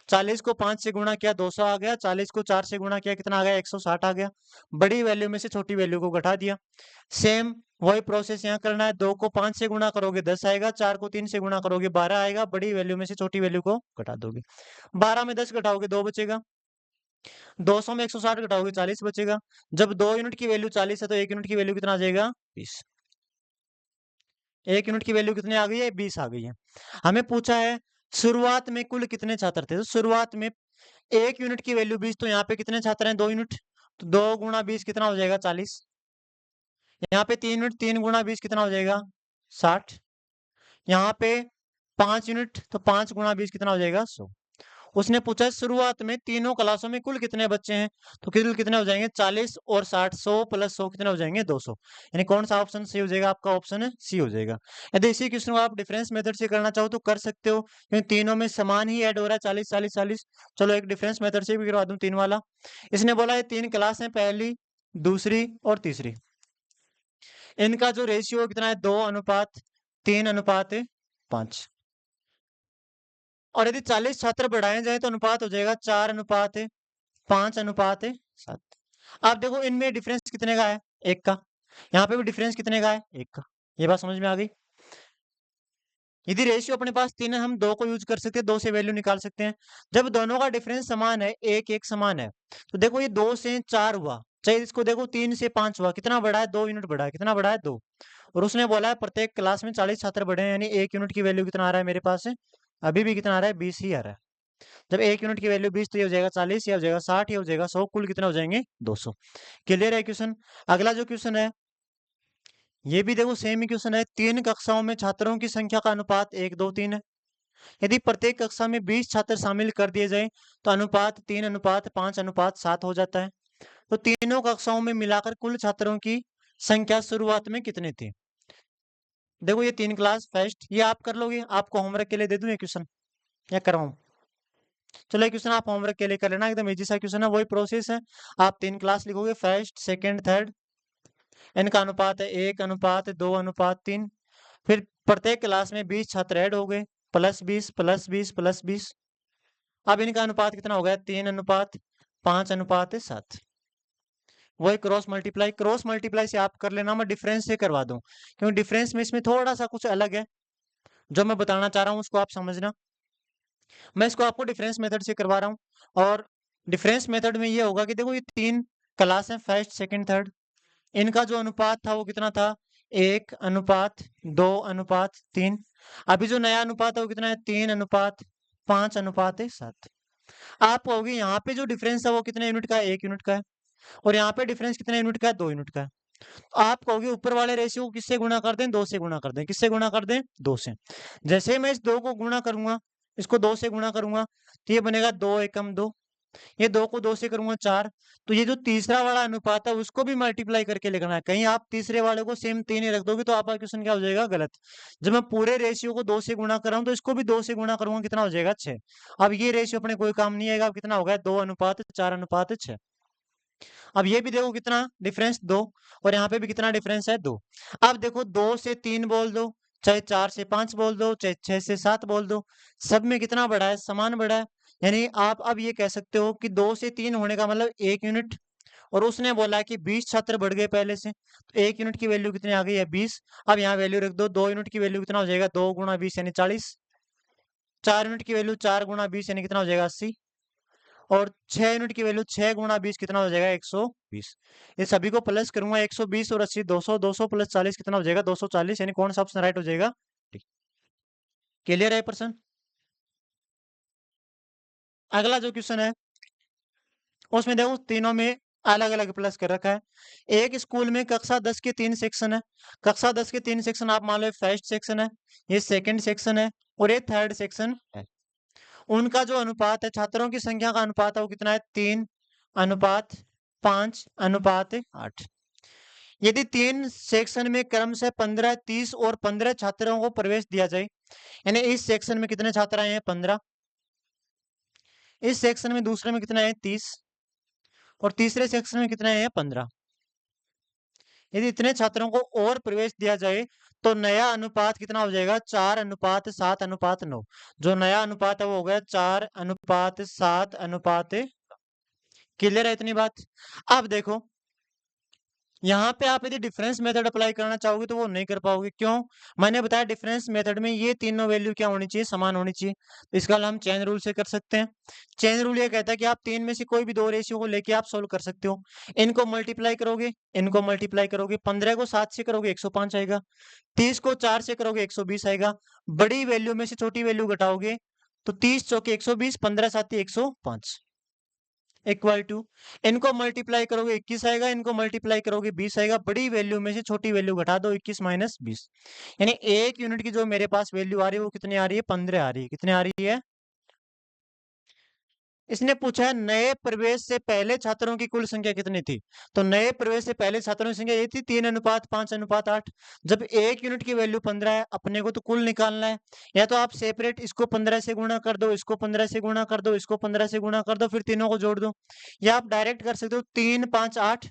40 को 5 से गुणा किया 200 आ गया, 40 को 4 से गुणा किया कितना आ गया? 160 आ गया। बड़ी वैल्यू में से छोटी वैल्यू को घटा दिया। सेम वही प्रोसेस यहाँ करना है। 2 को 5 से गुणा करोगे 10 आएगा, 4 को 3 से गुणा करोगे 12 आएगा। बड़ी वैल्यू में से छोटी वैल्यू को घटा दोगे। 12 में 10 घटाओगे 2 बचेगा। 200 में 160 घटाओगे 40 बचेगा। जब 2 यूनिट की वैल्यू 40 है तो 1 यूनिट की वैल्यू कितना आ जाएगा? 20। 1 यूनिट की वैल्यू कितनी आ गई है? 20 आ गई है। हमें पूछा है शुरुआत में कुल कितने छात्र थे, तो शुरुआत में 1 यूनिट की वैल्यू 20, तो यहाँ पे कितने छात्र हैं? 2 यूनिट, तो 2 गुणा 20 कितना हो जाएगा? 40। यहाँ पे 3 यूनिट, 3 गुणा 20 कितना हो जाएगा? 60। यहाँ पे 5 यूनिट, तो 5 गुणा 20 कितना हो जाएगा? 100। उसने पूछा शुरुआत में तीनों क्लासों में कुल कितने बच्चे हैं, तो कुल कितने हो जाएंगे? 40 और 60, 100 प्लस 100 कितने हो जाएंगे? 200। यानी कौन सा ऑप्शन सी हो जाएगा? आपका ऑप्शन सी हो जाएगा। यदि इसी क्वेश्चन को आप डिफरेंस मेथड से करना चाहो तो कर सकते हो, क्योंकि तीनों में समान ही ऐड हो रहा है, 40 40 40। चलो एक डिफरेंस मेथड से भी करवा दूं, 3 वाला। इसने बोला है 3 क्लास है, पहली, दूसरी और तीसरी। इनका जो रेशियो कितना है? 2:3:5। और यदि 40 छात्र बढ़ाए जाए तो अनुपात हो जाएगा 4:5:7। आप देखो इनमें डिफरेंस कितने का है? 1 का। यहाँ पे भी डिफरेंस कितने का है? 1 का। ये बात समझ में आ गई? यदि रेशियो अपने पास 3 है, हम 2 को यूज कर सकते हैं, 2 से वैल्यू निकाल सकते हैं। जब दोनों का डिफरेंस समान है, 1 1 समान है, तो देखो ये 2 से 4 हुआ, चाहे इसको देखो 3 से 5 हुआ, कितना बढ़ा है? 2 यूनिट बढ़ा है। कितना बढ़ा है? 2। और उसने बोला है प्रत्येक क्लास में 40 छात्र बढ़े हैं, यानी 1 यूनिट की वैल्यू कितना आ रहा है मेरे पास है? अभी भी कितना आ रहा है? 20 ही आ रहा है। जब 1 यूनिट की वैल्यू 20, तो ये हो जाएगा 40, ये हो जाएगा 60, ये हो जाएगा 100, कुल कितने हो जाएंगे? 200। क्लियर है क्वेश्चन? अगला जो क्वेश्चन है, ये भी देखो सेम ही क्वेश्चन है। 3 कक्षाओं में छात्रों की संख्या का अनुपात 1 2 3 है। यदि प्रत्येक कक्षा में 20 छात्र शामिल कर दिए जाए तो अनुपात 3:5:7 हो जाता है। तो तीनों कक्षाओं में मिलाकर कुल छात्रों की संख्या शुरुआत में कितनी थी? देखो ये 3 क्लास फर्स्ट, ये आप कर लोगे, आपको होमवर्क के लिए दे दूं ये क्वेश्चन या करवाऊं? चलो ये क्वेश्चन आप होमवर्क के लिए कर लेना, एकदम इजी सा क्वेश्चन है, वही प्रोसेस है। आप 3 क्लास लिखोगे, फर्स्ट सेकंड थर्ड, इनका अनुपात है 1:2:3। फिर प्रत्येक क्लास में 20 छात्र ऐड हो गए, +20 +20 +20। अब इनका अनुपात कितना हो गया? 3:5:7। वही क्रॉस मल्टीप्लाई से आप कर लेना, मैं डिफरेंस से करवा दूं, क्योंकि डिफरेंस में इसमें थोड़ा सा कुछ अलग है, जो मैं बताना चाह रहा हूँ उसको आप समझना। मैं इसको आपको डिफरेंस मेथड से करवा रहा हूँ। और डिफरेंस मेथड में ये होगा कि देखो ये 3 क्लास है, फर्स्ट सेकंड थर्ड, इनका जो अनुपात था वो कितना था? 1:2:3। अभी जो नया अनुपात है वो कितना है? 3:5:7। आप कहोगे यहाँ पे जो डिफरेंस है वो कितने यूनिट का है? 1 यूनिट का है। और यहाँ पे डिफरेंस कितने यूनिट का है? 2 यूनिट का है। तो आप कहोगे ऊपर वाले रेशियो को किससे गुणा कर दें? 2 से गुणा कर दें। किससे गुणा कर दें? 2 से। जैसे ही मैं इस 2 को गुणा करूंगा, इसको 2 से गुणा करूंगा, तो ये बनेगा 2 × 2। ये 2 को 2 से करूंगा 4। तो ये जो तीसरा वाला अनुपात है उसको भी मल्टीप्लाई करके लिखना है। कहीं आप तीसरे वाले को सेम 3 ही रख दोगे तो आपका क्वेश्चन क्या हो जाएगा? गलत। जब मैं पूरे रेशियो को 2 से गुणा कर रहा हूं तो इसको भी 2 से गुणा करूंगा, कितना हो जाएगा? 6। अब ये रेशियो अपने कोई काम नहीं आएगा। अब कितना हो गया? 2:4:6। अब ये भी देखो कितना डिफरेंस? 2। और यहाँ पे भी कितना डिफरेंस है? 2। अब देखो 2 से 3 बोल दो, चाहे 4 से 5 बोल दो, चाहे 6 से 7 बोल दो, सब में कितना बढ़ा है? समान बढ़ा है। यानी आप अब ये कह सकते हो कि 2 से 3 होने का मतलब 1 यूनिट। और उसने बोला कि 20 छात्र बढ़ गए पहले से, तो 1 यूनिट की वैल्यू कितनी आ गई है? 20। अब यहाँ वैल्यू रख दो, 2 यूनिट की वैल्यू कितना हो जाएगा? 2 × 20 यानी 40। 4 यूनिट की वैल्यू 4 × 20 यानी कितना हो जाएगा? 80। और 6 यूनिट की वैल्यू 6 × 20 कितना हो जाएगा? 120। ये सभी को प्लस करूंगा, 120 और 80 200, 200 + 40 कितना हो जाएगा? 240। यानी कौन सा ऑप्शन राइट हो जाएगा? क्लियर है पर्सन? अगला जो क्वेश्चन है उसमें देखो तीनों में अलग अलग प्लस कर रखा है। एक स्कूल में कक्षा 10 के 3 सेक्शन है। कक्षा 10 के 3 सेक्शन आप मान लो फर्स्ट सेक्शन है, ये सेकंड सेक्शन है और ये थर्ड सेक्शन है। उनका जो अनुपात है, छात्रों की संख्या का अनुपात है वो कितना है? 3:5:8। यदि 3 सेक्शन में क्रमशः 15 30 और 15 छात्रों को प्रवेश दिया जाए, यानी इस सेक्शन में कितने छात्र आए हैं? 15। इस सेक्शन में दूसरे में कितने आए? 30। और तीसरे सेक्शन में कितने आए हैं? 15। यदि इतने छात्रों को और प्रवेश दिया जाए तो नया अनुपात कितना हो जाएगा? 4:7:9। जो नया अनुपात है वो हो गया 4:7:9। क्लियर है इतनी बात? अब देखो यहाँ पे आप यदि डिफरेंस मेथड अप्लाई करना चाहोगे तो वो नहीं कर पाओगे। क्यों? मैंने बताया डिफरेंस मेथड में ये तीनों वैल्यू क्या होनी चाहिए, समान होनी चाहिए। तो इसका हल हम चेन रूल से कर सकते हैं। चेन रूल ये कहता है कि आप तीन में से कोई भी दो रेशियो को लेके आप सोल्व कर सकते हो। इनको मल्टीप्लाई करोगे, इनको मल्टीप्लाई करोगे, 15 को 7 से करोगे 105 आएगा, 30 को 4 से करोगे 120 आएगा। बड़ी वैल्यू में से छोटी वैल्यू घटाओगे तो 30 चौके 120, 15 सात 105 इक्वल टू, इनको मल्टीप्लाई करोगे 21 आएगा, इनको मल्टीप्लाई करोगे 20 आएगा। बड़ी वैल्यू में से छोटी वैल्यू घटा दो, 21 माइनस 20, यानी एक यूनिट की जो मेरे पास वैल्यू आ रही है वो कितनी आ रही है, 15 आ रही है। कितनी आ रही है? इसने पूछा है नए प्रवेश से पहले छात्रों की कुल संख्या कितनी थी। तो नए प्रवेश से पहले छात्रों की संख्या ये थी 3:5:8। जब एक यूनिट की वैल्यू 15 है, अपने को तो कुल निकालना है। या तो आप सेपरेट इसको 15 से गुणा कर दो, इसको 15 से गुणा कर दो, इसको 15 से गुणा कर दो, फिर तीनों को जोड़ दो। या आप डायरेक्ट कर सकते हो 3 5 8,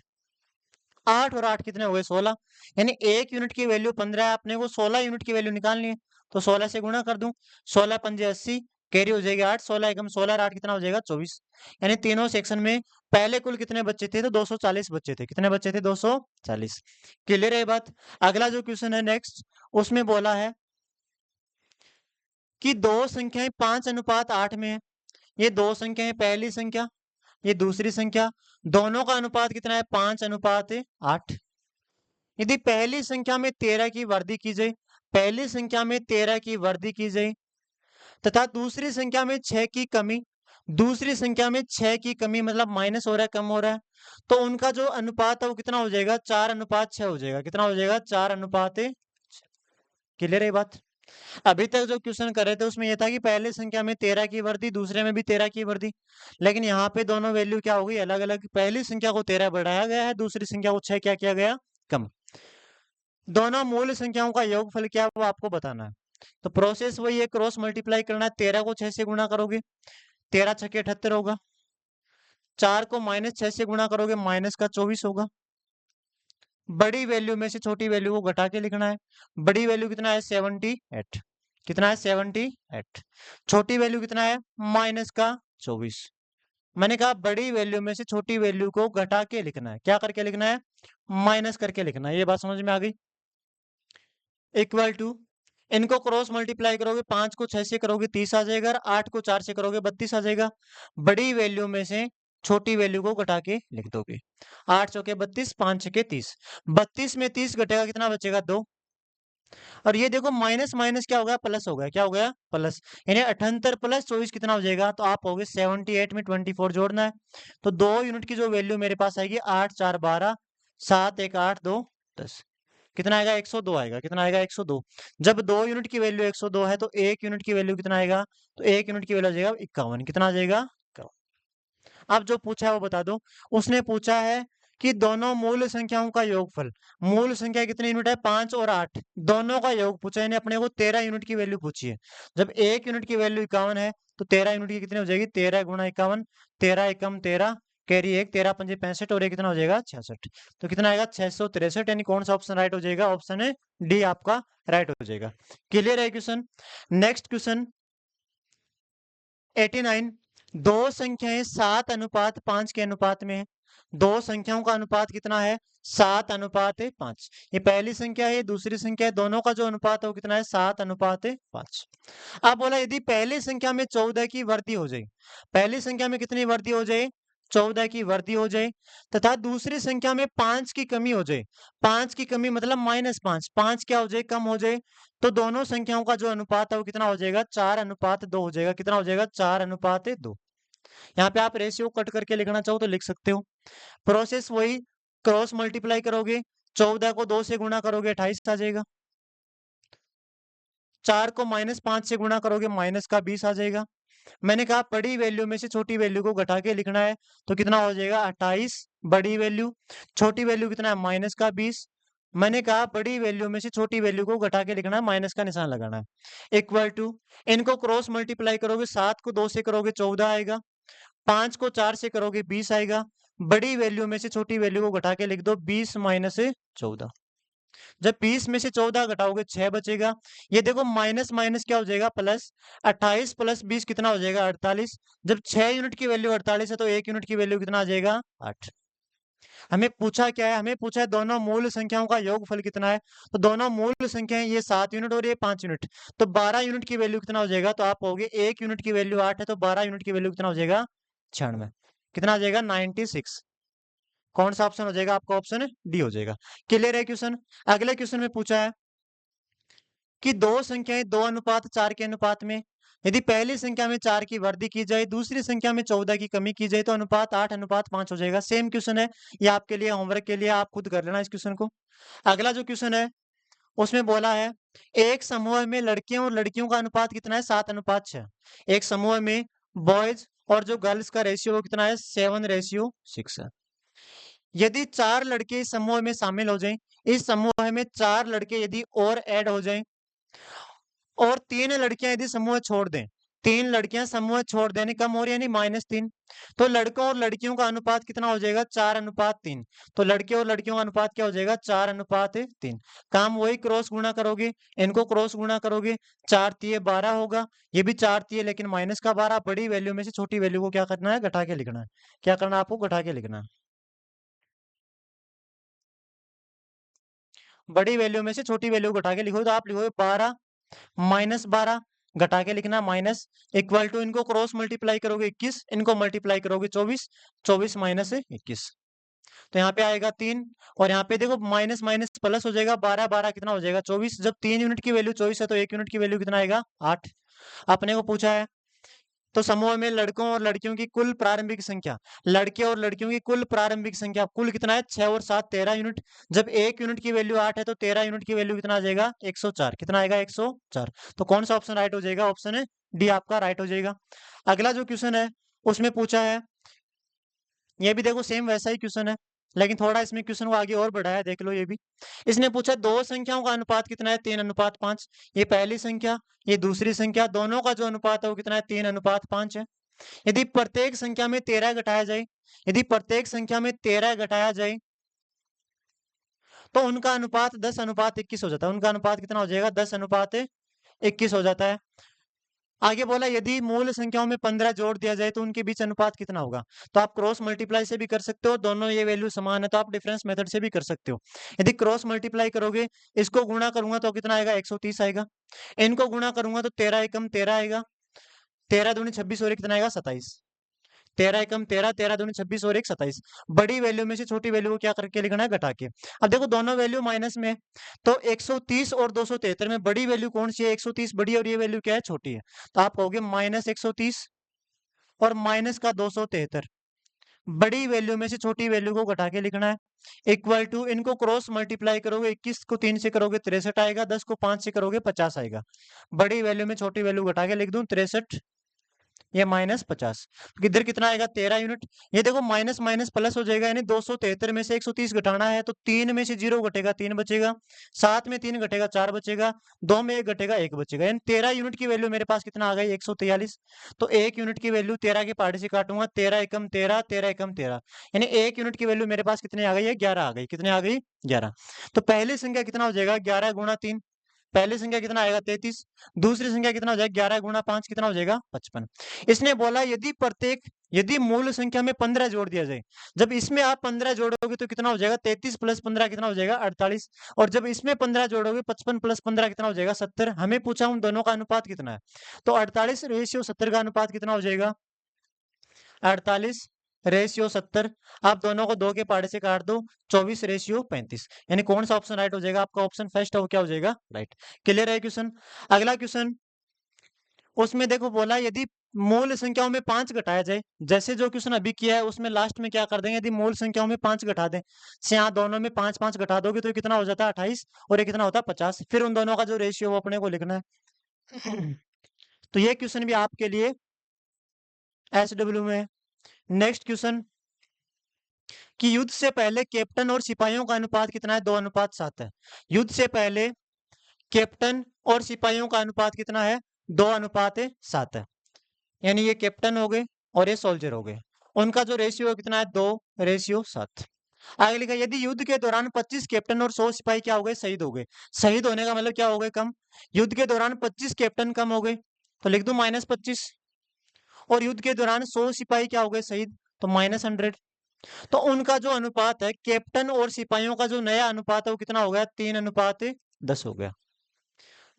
8 और 8 कितने हो गए, 16। यानी एक यूनिट की वैल्यू 15 है, अपने को 16 यूनिट की वैल्यू निकालनी है। तो 16 से गुणा कर दूं, 16 पंजे 80, कैरी हो जाएगी 8, 16 एकम 16 और 8 कितना हो जाएगा, 24। यानी तीनों सेक्शन में पहले कुल कितने बच्चे थे, तो 240 बच्चे थे। कितने बच्चे थे, 240। क्लियर है ये बात? अगला जो क्वेश्चन है नेक्स्ट, उसमें बोला है कि दो संख्याएं 5:8 में है। ये दो संख्याएं, पहली संख्या, ये दूसरी संख्या, दोनों का अनुपात कितना है, 5:8। यदि पहली संख्या में 13 की वृद्धि की जाए, पहली संख्या में 13 की वृद्धि की जाए तथा दूसरी संख्या में 6 की कमी, दूसरी संख्या में 6 की कमी मतलब माइनस हो रहा है, कम हो रहा है, तो उनका जो अनुपात है वो कितना हो जाएगा, 4:6 हो जाएगा। कितना हो जाएगा, 4:6। क्लियर है ये बात? अभी तक जो क्वेश्चन कर रहे थे उसमें यह था कि पहली संख्या में 13 की वृद्धि, दूसरे में भी 13 की वृद्धि, लेकिन यहाँ पे दोनों वैल्यू क्या हो गई, अलग अलग। पहली संख्या को 13 बढ़ाया गया है, दूसरी संख्या को 6 क्या किया गया, कम। दोनों मूल संख्याओं का योगफल क्या है वो आपको बताना है। तो प्रोसेस वही है, क्रॉस मल्टीप्लाई करना है। 13 को 6 से गुणा करोगे, 13 छके 78 होगा। 4 को -6 से गुणा करोगे, माइनस का 24 होगा। बड़ी वैल्यू में से छोटी वैल्यू को घटा के लिखना है। बड़ी वैल्यू कितना है, 78। कितना है, 78। छोटी वैल्यू कितना है, माइनस का 24। मैंने कहा बड़ी वैल्यू में से छोटी वैल्यू को घटा के लिखना है। क्या करके लिखना है, माइनस करके लिखना है। ये बात समझ में आ गई? इक्वल टू, इनको क्रॉस मल्टीप्लाई करोगे, 5 को 6 से करोगे 30 आ जाएगा, और 8 को 4 से करोगे 32 आ जाएगा। बड़ी वैल्यू में से छोटी वैल्यू को घटा के लिख दोगे। 8 चौके 32, 5 छके 30, 32 में 30 घटेगा, कितना बचेगा, 2। और ये देखो माइनस माइनस क्या हो गया, प्लस हो गया। क्या हो गया, प्लस। यानी 78 प्लस 24 कितना हो जाएगा, तो आप हो गए 78 में 24 जोड़ना है। तो 2 यूनिट की जो वैल्यू मेरे पास आएगी, 8 4 12, 7 1 8 2 10, कितना आएगा, 102 आएगा। कितना आएगा, 102। जब 2 यूनिट की वैल्यू 102 है तो 1 यूनिट की वैल्यू कितना आएगा, तो 1 यूनिट की वैल्यू आ जाएगा 51। कितना आ जाएगा, 51। अब जो पूछा है वो बता दो। उसने पूछा है कि दोनों मूल संख्याओं का योगफल, मूल संख्या कितनी यूनिट है, 5 और 8, दोनों का योग पूछा है। यानी अपने को 13 यूनिट की वैल्यू पूछी है। जब 1 यूनिट की वैल्यू 51 है तो 13 यूनिट की कितनी हो जाएगी, 13 गुणा 51, 13 एकम 13, कैरी 1, 13 पंजे 65, और ये कितना हो जाएगा, 66। तो कितना आएगा, 663। यानी कौन सा ऑप्शन राइट हो जाएगा, ऑप्शन है डी आपका राइट हो जाएगा। क्लियर है क्वेश्चन? नेक्स्ट क्वेश्चन 89, दो संख्याएं 7:5 के अनुपात में है। दो संख्याओं का अनुपात कितना है, 7:5। ये पहली संख्या है, दूसरी संख्या है, दोनों का जो अनुपात है वो कितना है, 7:5। अब बोला यदि पहली संख्या में 14 की वृद्धि हो जाए, पहली संख्या में कितनी वृद्धि हो जाए, 14 की वृद्धि हो जाए, तथा दूसरी संख्या में 5 की कमी हो जाए, 5 की कमी मतलब -5, 5 क्या हो जाए, कम हो जाए, तो दोनों संख्याओं का जो अनुपात है वो कितना हो जाएगा, 4:2 हो जाएगा। कितना हो जाएगा, 4:2। यहाँ पे आप रेशियो कट करके लिखना चाहो तो लिख सकते हो। प्रोसेस वही, क्रॉस मल्टीप्लाई करोगे, 14 को 2 से गुणा करोगे 28 आ जाएगा। 4 को -5 से गुणा करोगे, माइनस का 20 आ जाएगा। मैंने कहा बड़ी वैल्यू में से छोटी वैल्यू को घटा के लिखना है, तो कितना हो जाएगा, 28 बड़ी वैल्यू, छोटी वैल्यू कितना है, माइनस का 20। मैंने कहा बड़ी वैल्यू में से छोटी वैल्यू को घटा के लिखना है, माइनस का निशान लगाना है। इक्वल टू, इनको क्रॉस मल्टीप्लाई करोगे, 7 को 2 से करोगे 14 आएगा, 5 को 4 से करोगे 20 आएगा। बड़ी वैल्यू में से छोटी वैल्यू को घटा के लिख दो, 20 माइनस 14। जब 20 में से 14 घटाओगे 6 बचेगा। ये देखो माइनस माइनस क्या हो जाएगा, प्लस। 28 प्लस 20 कितना हो जाएगा, 48। जब 6 यूनिट की वैल्यू 48 है तो 1 यूनिट की वैल्यू कितना आ जाएगा, 8। हमें पूछा क्या है, हमें पूछा है दोनों मूल संख्याओं का योगफल कितना है। तो दोनों मूल संख्याएं ये 7 यूनिट और ये 5 यूनिट, तो 12 यूनिट की वैल्यू कितना हो जाएगा, तो आप कहोगे 1 यूनिट की वैल्यू 8 है, तो 12 यूनिट की वैल्यू कितना हो जाएगा, 96। कितना आ जाएगा, 96। कौन सा ऑप्शन हो जाएगा आपका, ऑप्शन डी हो जाएगा। क्लियर है क्वेश्चन। अगले क्वेश्चन में पूछा है कि दो संख्याएं 2:4 के अनुपात में, यदि पहली संख्या में 4 की वृद्धि की जाए, दूसरी संख्या में 14 की कमी की जाए, तो अनुपात 8:5 हो जाएगा। सेम क्वेश्चन है ये, आपके लिए होमवर्क के लिए, आप खुद कर लेना इस क्वेश्चन को। अगला जो क्वेश्चन है उसमें बोला है एक समूह में लड़कियों और लड़कियों का अनुपात कितना है, 7:6। एक समूह में बॉयज और जो गर्ल्स का रेशियो वो कितना है, 7:6 है। यदि 4 लड़के इस समूह में शामिल हो जाएं, इस समूह में 4 लड़के यदि और ऐड हो जाएं, और 3 लड़कियां यदि समूह छोड़ दें, 3 लड़कियां समूह छोड़ दें, यानी कम हो रही है, यानी -3, तो लड़कों और लड़कियों का अनुपात कितना हो जाएगा, 4:3। तो लड़के और लड़कियों का अनुपात क्या हो जाएगा, 4:3। काम वही, क्रॉस गुणा करोगे, इनको क्रॉस गुणा करोगे, 4 तिये 12 होगा, ये भी 4 तिये लेकिन माइनस का 12। बड़ी वैल्यू में से छोटी वैल्यू को क्या करना है, घटा के लिखना है। क्या करना है आपको, घटा के लिखना है। बड़ी वैल्यू में से छोटी वैल्यू को घटा के लिखो, तो आप लिखोगे 12 -12, घटा के लिखना माइनस, इक्वल टू, इनको क्रॉस मल्टीप्लाई करोगे 21, इनको मल्टीप्लाई करोगे 24, 24 माइनस 21, तो यहाँ पे आएगा 3। और यहाँ पे देखो माइनस माइनस प्लस हो जाएगा, 12 12 कितना हो जाएगा, 24। जब 3 यूनिट की वैल्यू 24 है, तो 1 यूनिट की वैल्यू कितना आएगा, 8। अपने को पूछा है तो समूह में लड़कों और लड़कियों की कुल प्रारंभिक संख्या, लड़के और लड़कियों की कुल प्रारंभिक संख्या कुल कितना है, 6 और 7 13 यूनिट। जब 1 यूनिट की वैल्यू 8 है, तो 13 यूनिट की वैल्यू कितना आ जाएगा, 104। कितना आएगा, 104। तो कौन सा ऑप्शन राइट हो जाएगा, ऑप्शन है डी आपका राइट हो जाएगा। अगला जो क्वेश्चन है उसमें पूछा है, ये भी देखो सेम वैसा ही क्वेश्चन है, लेकिन थोड़ा इसमें क्वेश्चन को आगे और बढ़ाया, देख लो ये भी। इसने पूछा दो संख्याओं का अनुपात कितना है, 3:5। ये पहली संख्या, ये दूसरी संख्या, दोनों का जो अनुपात है वो कितना है, 3:5 है। यदि प्रत्येक संख्या में 13 घटाया जाए, यदि प्रत्येक संख्या में 13 घटाया जाए, तो उनका अनुपात 10:21 हो जाता है। उनका अनुपात कितना हो जाएगा, 10:21 हो जाता है। आगे बोला यदि मूल संख्याओं में 15 जोड़ दिया जाए, तो उनके बीच अनुपात कितना होगा। तो आप क्रॉस मल्टीप्लाई से भी कर सकते हो, दोनों ये वैल्यू समान है तो आप डिफरेंस मेथड से भी कर सकते हो। यदि क्रॉस मल्टीप्लाई करोगे, इसको गुणा करूंगा तो कितना आएगा, 130 आएगा। इनको गुणा करूंगा तो 13 एकम 13 आएगा, 13 दूनी 26 और कितना आएगा, 27। 13 एकम 13, 13 दूनी 26 और 27। बड़ी वैल्यू में से छोटी वैल्यू को क्या करके लिखना है, घटा के। अब देखो दोनों वैल्यू माइनस में, तो 130 और 273 में बड़ी वैल्यू कौन सी है, 130 बड़ी, और ये वैल्यू क्या है, छोटी है। तो आप कहोगे -130 और माइनस का 273, बड़ी वैल्यू में से छोटी वैल्यू को घटा के लिखना है, इक्वल टू, इनको क्रॉस मल्टीप्लाई करोगे, 21 को 3 से करोगे 63 आएगा, 10 को 5 से करोगे 50 आएगा। बड़ी वैल्यू में छोटी वैल्यू घटा के लिख दूं, 63, ये -50। इधर कितना आएगा, 13 यूनिट। ये देखो माइनस माइनस प्लस हो जाएगा, यानी 273 में से 130 घटाना है, तो 3 में से 0 घटेगा 3 बचेगा, 7 में 3 घटेगा 4 बचेगा, 2 में 1 घटेगा 1 बचेगा, यानी 13 यूनिट की वैल्यू मेरे पास कितना आ गई, 143। तो 1 यूनिट की वैल्यू 13 के पार्ट से काटूंगा, 13 एकम 13, 13 एकम 13, यानी 1 यूनिट की वैल्यू मेरे पास कितनी आ गई है, 11 आ गई। कितने आ गई, 11। तो पहली संख्या कितना हो जाएगा, 11 गुणा 3, पहली संख्या कितना आएगा, 33। दूसरी संख्या कितना हो जाएगा, 11 गुणा 5 कितना हो जाएगा, 55। इसने बोला यदि मूल संख्या में 15 जोड़ दिया जाए, जब इसमें आप 15 जोड़ोगे तो कितना हो जाएगा, 33 प्लस 15 कितना हो जाएगा, 48। और जब इसमें 15 जोड़ोगे, 55 प्लस 15 कितना हो जाएगा, 70। हमें पूछा उन दोनों का अनुपात कितना है, तो 48:70 का अनुपात कितना हो जाएगा, 48:70। आप दोनों को 2 के पाड़े से काट दो, 24:35। यानी कौन सा ऑप्शन राइट हो जाएगा, आपका ऑप्शन फर्स्ट हो क्या हो जाएगा, राइट। क्लियर है क्वेश्चन। अगला क्वेश्चन, उसमें देखो बोला यदि मूल संख्याओं में 5 घटाया जाए, जैसे जो क्वेश्चन अभी किया है उसमें लास्ट में क्या कर देंगे, यदि मूल संख्याओं में 5 घटा दें, से यहाँ दोनों में 5 5 घटा दोगे तो कितना हो जाता है, 28, और ये कितना होता है, 50। फिर उन दोनों का जो रेशियो वो अपने को लिखना है। तो ये क्वेश्चन भी आपके लिए SW में है। नेक्स्ट क्वेश्चन, कि युद्ध से पहले कैप्टन और सिपाहियों का अनुपात कितना है, 2:7 है। युद्ध से पहले कैप्टन और सिपाहियों का अनुपात कितना है, 2:7 है। यानी ये कैप्टन हो गए और ये सोल्जर हो गए, उनका जो रेशियो कितना है, 2:7। आगे लिखा यदि युद्ध के दौरान 25 कैप्टन और 100 सिपाही क्या हो गए, शहीद हो गए। शहीद होने का मतलब क्या हो गए, कम। युद्ध के दौरान 25 कैप्टन कम हो गए, तो लिख दू -25। और युद्ध के दौरान 100 सिपाही क्या हो गए, शहीद, तो -100। तो उनका जो अनुपात है, कैप्टन और सिपाहियों का जो नया अनुपात है वो कितना हो गया? 3:10 हो गया।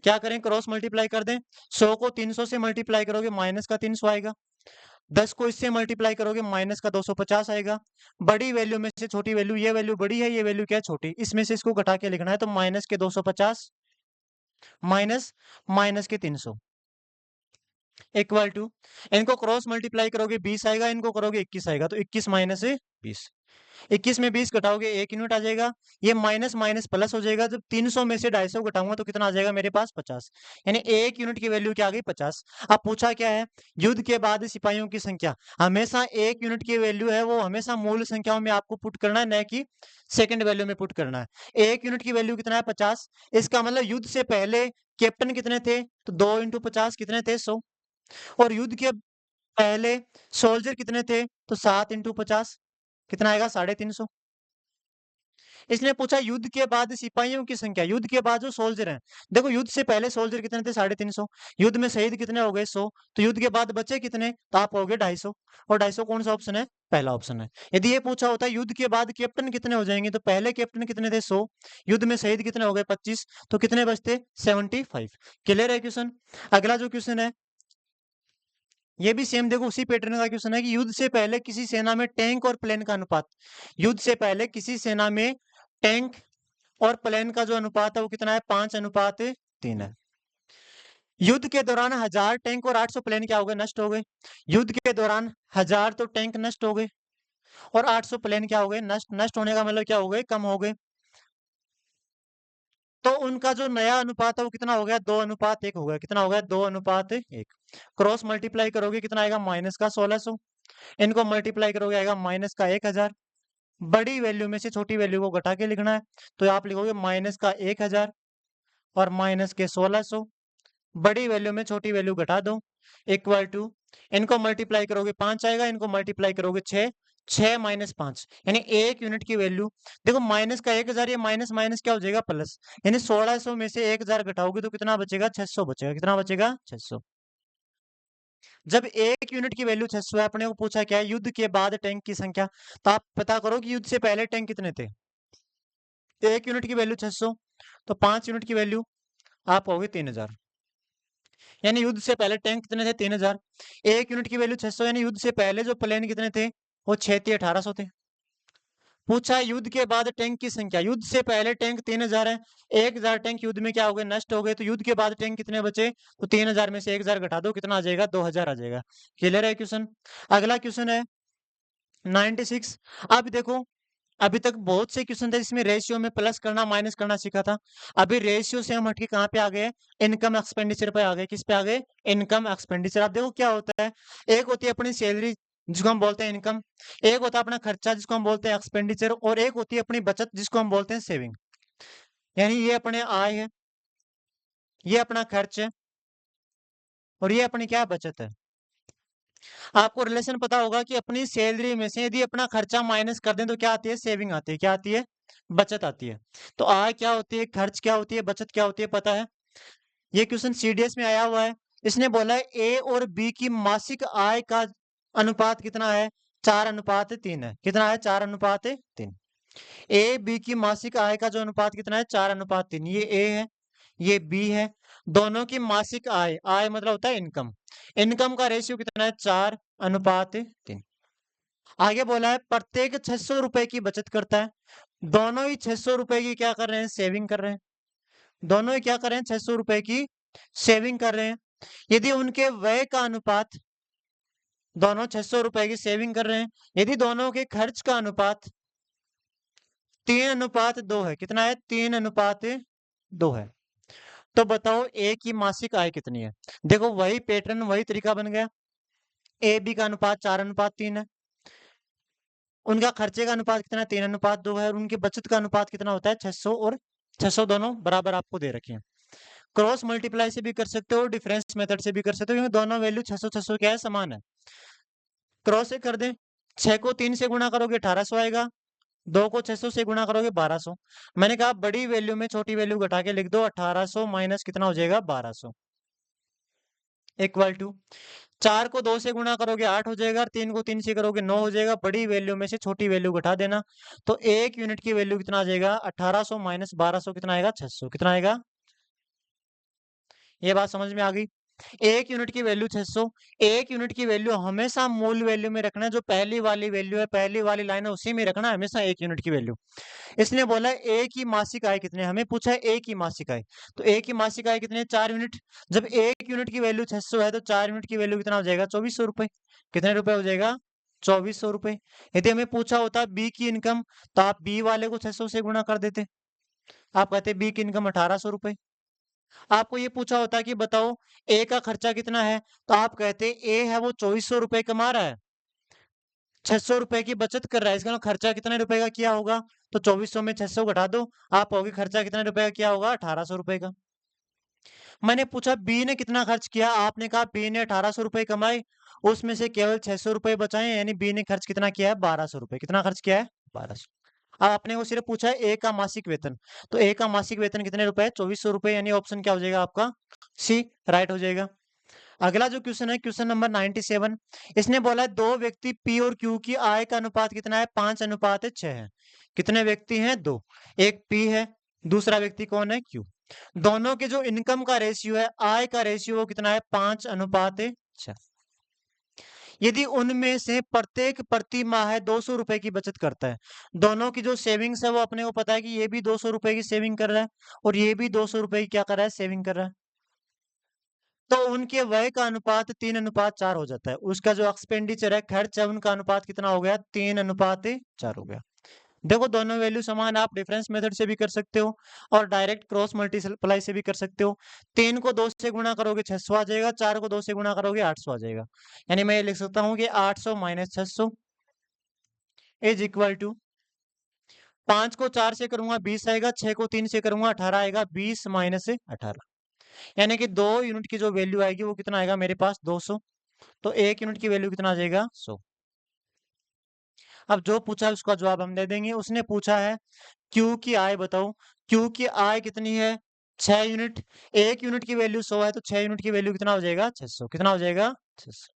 क्या करें? क्रॉस मल्टीप्लाई कर दें। 100 को 300 से मल्टीप्लाई करोगे माइनस का 300 आएगा। 10 को इससे मल्टीप्लाई करोगे माइनस का 250 आएगा। बड़ी वैल्यू में से छोटी वैल्यू, ये वैल्यू बड़ी है, ये वैल्यू क्या है? छोटी। इसमें से इसको घटा के लिखना है, तो माइनस के 250 माइनस माइनस के 300 इक्वल टू, इनको क्रॉस मल्टीप्लाई करोगे 20 आएगा, इनको करोगे 21 आएगा, तो 21 माइनस 20। 21 में 20 घटाओगे 1 यूनिट आ जाएगा। ये माइनस माइनस प्लस हो जाएगा। जब 300 में से 250 घटाऊंगा तो कितना आ जाएगा मेरे पास? 50। यानी 1 यूनिट की वैल्यू क्या आ गई? 50। अब पूछा क्या है? युद्ध के बाद सिपाहियों की संख्या। हमेशा 1 यूनिट की वैल्यू है वो हमेशा मूल संख्याओं में आपको पुट करना है, न कि सेकंड वैल्यू में पुट करना है। 1 यूनिट की वैल्यू कितना है? 50। इसका मतलब युद्ध से पहले कैप्टन कितने थे? तो 2 इंटू 50 कितने थे? 100। और युद्ध के पहले सोल्जर कितने थे? तो 7 इंटू 50 कितना आएगा? 350। इसने पूछा युद्ध के बाद सिपाहियों की संख्या, युद्ध के बाद जो सोल्जर हैं। देखो युद्ध से पहले सोल्जर कितने थे? 350। युद्ध में शहीद कितने हो गए? 100। तो युद्ध के बाद बचे कितने? तो आप हो गए 250। और 250 कौन सा ऑप्शन है? पहला ऑप्शन है। यदि ये पूछा होता है युद्ध के बाद कैप्टन कितने हो जाएंगे, तो पहले कैप्टन कितने थे? 100। युद्ध में शहीद कितने हो गए? 25। तो कितने बचते? 75। क्लियर है क्वेश्चन? अगला जो क्वेश्चन है ये भी सेम, देखो उसी पैटर्न का क्वेश्चन है कि युद्ध से पहले किसी सेना में टैंक और प्लेन का अनुपात। युद्ध से पहले किसी सेना में टैंक और प्लेन का जो अनुपात है वो कितना है? 5:3 है। युद्ध के दौरान 1000 टैंक और 800 प्लेन क्या हो गए? नष्ट हो गए। युद्ध के दौरान 1000 तो टैंक नष्ट हो गए और 800 प्लेन क्या हो गए? नष्ट। नष्ट होने का मतलब क्या हो गए? कम हो गए। तो उनका जो नया अनुपात है वो कितना हो गया? 2:1 हो गया। कितना हो गया? 2:1। क्रॉस मल्टीप्लाई करोगे कितना आएगा? माइनस का 1600। इनको मल्टीप्लाई करोगे आएगा माइनस का 1000। बड़ी वैल्यू में से छोटी वैल्यू को घटा के लिखना है, तो आप लिखोगे माइनस का 1000 और माइनस के 1600। बड़ी वैल्यू में छोटी वैल्यू घटा दो इक्वल टू, इनको मल्टीप्लाई करोगे 5 आएगा, इनको मल्टीप्लाई करोगे 6। 6 माइनस 5 यानी 1 यूनिट की वैल्यू। देखो माइनस का 1000, ये माइनस माइनस क्या हो जाएगा? प्लस। यानी 1600 में से 1000 घटाओगे तो कितना बचेगा? 600 बचेगा। कितना बचेगा? 600। जब 1 यूनिट की वैल्यू 600 है, अपने को पूछा क्या है? युद्ध के बाद टैंक की संख्या। तो आप पता करो कि युद्ध से पहले टैंक कितने थे। 1 यूनिट की वैल्यू 600, तो 5 यूनिट की वैल्यू आप होगी 3000। यानी युद्ध से पहले टैंक कितने थे? 3000। 1 यूनिट की वैल्यू 600, यानी युद्ध से पहले जो प्लेन कितने थे? वो 6×1800 थे। पूछा है युद्ध के बाद टैंक की संख्या। युद्ध से पहले टैंक 3000 है। 1000 टैंक युद्ध में क्या हो गए? नष्ट हो गए। तो युद्ध के बाद टैंक कितने बचे? तो 3000 में से 1000 घटा दो, कितना आ जाएगा? 2000 आ जाएगा। क्लियर है क्वेश्चन? अगला क्वेश्चन है 96। अब देखो अभी तक बहुत से क्वेश्चन थे जिसमें रेशियो में प्लस करना माइनस करना सीखा था। अभी रेशियो से हम हटके कहाँ पे आ गए? इनकम एक्सपेंडिचर पे आ गए। किस पे आ गए? Income expenditure. आप देखो क्या होता है, एक होती है अपनी सैलरी जिसको हम बोलते हैं इनकम, एक होता है अपना खर्चा जिसको हम बोलते हैं एक्सपेंडिचर, और एक होती है अपनी बचत जिसको हम बोलते हैं सेविंग। यानी ये अपने आय है, ये अपना खर्च है, और ये अपनी क्या बचत है। आपको रिलेशन पता होगा कि अपनी सैलरी में से यदि अपना खर्चा माइनस कर दें तो क्या आती है? सेविंग आती है। क्या आती है? बचत आती है। तो आय क्या होती है, खर्च क्या होती है, बचत क्या होती है, पता है? ये क्वेश्चन सीडीएस में आया हुआ है। इसने बोला है ए और बी की मासिक आय का अनुपात कितना है? 4:3 है। कितना है? 4:3। ए बी की मासिक आय का जो अनुपात कितना है? 4:3। ये ए है, ये बी है। दोनों की मासिक आय, आय मतलब होता है इनकम, इनकम का रेशियो कितना है? 4:3। आगे बोला है प्रत्येक 600 रुपए की बचत करता है। दोनों ही 600 रुपए की क्या कर रहे हैं? सेविंग कर रहे हैं। दोनों ही क्या कर रहे हैं? 600 रुपए की सेविंग कर रहे हैं। यदि उनके व्यय का अनुपात, दोनों 600 रुपए की सेविंग कर रहे हैं, यदि दोनों के खर्च का अनुपात 3:2 है। कितना है? 3:2 है। तो बताओ ए की मासिक आय कितनी है? देखो वही पैटर्न, वही तरीका बन गया। ए बी का अनुपात 4:3 है, उनका खर्चे का अनुपात कितना है? 3:2 है, और उनकी बचत का अनुपात कितना होता है? 600 और 600 दोनों बराबर आपको दे रखे हैं। क्रॉस मल्टीप्लाई से भी कर सकते हो, डिफरेंस मेथड से भी कर सकते हो, क्योंकि दोनों वैल्यू 600 600 क्या है? समान है। क्रॉस से कर दें, 6 को 3 से गुणा करोगे 1800 आएगा, 2 को 600 से गुणा करोगे 1200। मैंने कहा बड़ी वैल्यू में छोटी वैल्यू घटा के लिख दो, 1800 माइनस कितना हो जाएगा? 1200 इक्वल टू 4 को 2 से गुणा करोगे 8 हो जाएगा, 3 को 3 से करोगे 9 हो जाएगा। बड़ी वैल्यू में से छोटी वैल्यू घटा देना, तो 1 यूनिट की वैल्यू कितना आ जाएगा? 1800 माइनस 1200 कितना आएगा? 600 कितना आएगा? ये बात समझ में आ गई? 1 यूनिट की वैल्यू 600। 1 यूनिट की वैल्यू हमेशा मूल वैल्यू में रखना है, जो पहली वाली वैल्यू है, पहली वाली लाइन है, उसी में रखना है हमेशा 1 यूनिट की वैल्यू। इसने बोला ए की मासिक आय कितने, हमें पूछा है ए की मासिक आय, तो ए की मासिक आय कितने? 4 यूनिट। जब 1 यूनिट की वैल्यू 600 है, तो 4 यूनिट की वैल्यू कितना हो जाएगा? 2400 रुपए। कितने रुपए हो जाएगा? 2400 रुपए। यदि हमें पूछा होता बी की इनकम, तो आप बी वाले को 600 से गुणा कर देते, आप कहते बी की इनकम 1800 रुपए। आपको ये पूछा होता कि बताओ ए का खर्चा कितना है, तो आप कहते ए है वो 2400 रुपए कमा रहा है, 600 रुपए की बचत कर रहा है, इसका मतलब खर्चा कितने रुपए का किया होगा? तो 2400 में 600 घटा दो, आप पाओगे खर्चा कितने रुपए का किया होगा? 1800 रुपए का। मैंने पूछा बी ने कितना खर्च किया, आपने कहा बी ने 1800 रुपए कमाए, उसमें से केवल 600 रुपए बचाए, यानी बी ने खर्च कितना किया है? 1200 रुपए। कितना खर्च किया है? 1200। अब आपने को सिर्फ पूछा है ए का मासिक वेतन, तो ए का मासिक वेतन कितने रुपए है? 2400 रुपए, यानी ऑप्शन क्या हो जाएगा आपका? सी राइट हो जाएगा। अगला जो क्वेश्चन है, क्वेश्चन नंबर 97, इसने बोला है दो व्यक्ति पी और क्यू की आय का अनुपात कितना है? 5:6 है। कितने व्यक्ति हैं? दो। एक पी है, दूसरा व्यक्ति कौन है? क्यू। दोनों के जो इनकम का रेशियो है, आय का रेशियो, वो कितना है? 5:6। यदि उनमें से प्रत्येक प्रति माह 200 रुपए की बचत करता है, दोनों की जो सेविंग्स है वो अपने को पता है कि ये भी 200 रुपए की सेविंग कर रहा है और ये भी 200 रुपए की क्या कर रहा है? सेविंग कर रहा है, तो उनके व्यय का अनुपात 3:4 हो जाता है। उसका जो एक्सपेंडिचर है, खर्च है, उनका अनुपात कितना हो गया? 3:4 हो गया। देखो दोनों वैल्यू समान, आप डिफरेंस मेथड से भी कर सकते हो और डायरेक्ट क्रॉस मल्टीप्लाई से भी कर सकते हो। 3 को 2 से गुणा करोगे 600 आ जाएगा, 4 को 2 से गुणा करोगे 800 आ जाएगा, यानी मैं ये लिख सकता हूँ कि 800 माइनस 600 इज इक्वल टू, 5 को 4 से करूंगा 20 आएगा, 6 को 3 से करूंगा 18 आएगा, 20 माइनस 18, यानी कि 2 यूनिट की जो वैल्यू आएगी वो कितना आएगा मेरे पास? 200। तो 1 यूनिट की वैल्यू कितना आ जाएगा? 100। अब जो पूछा है उसका जवाब हम दे देंगे। उसने पूछा है क्यू की आय बताओ, क्यू की आय कितनी है? 6 यूनिट। 1 यूनिट की वैल्यू 100 है, तो 6 यूनिट की वैल्यू कितना हो जाएगा? 600। कितना हो जाएगा? 600।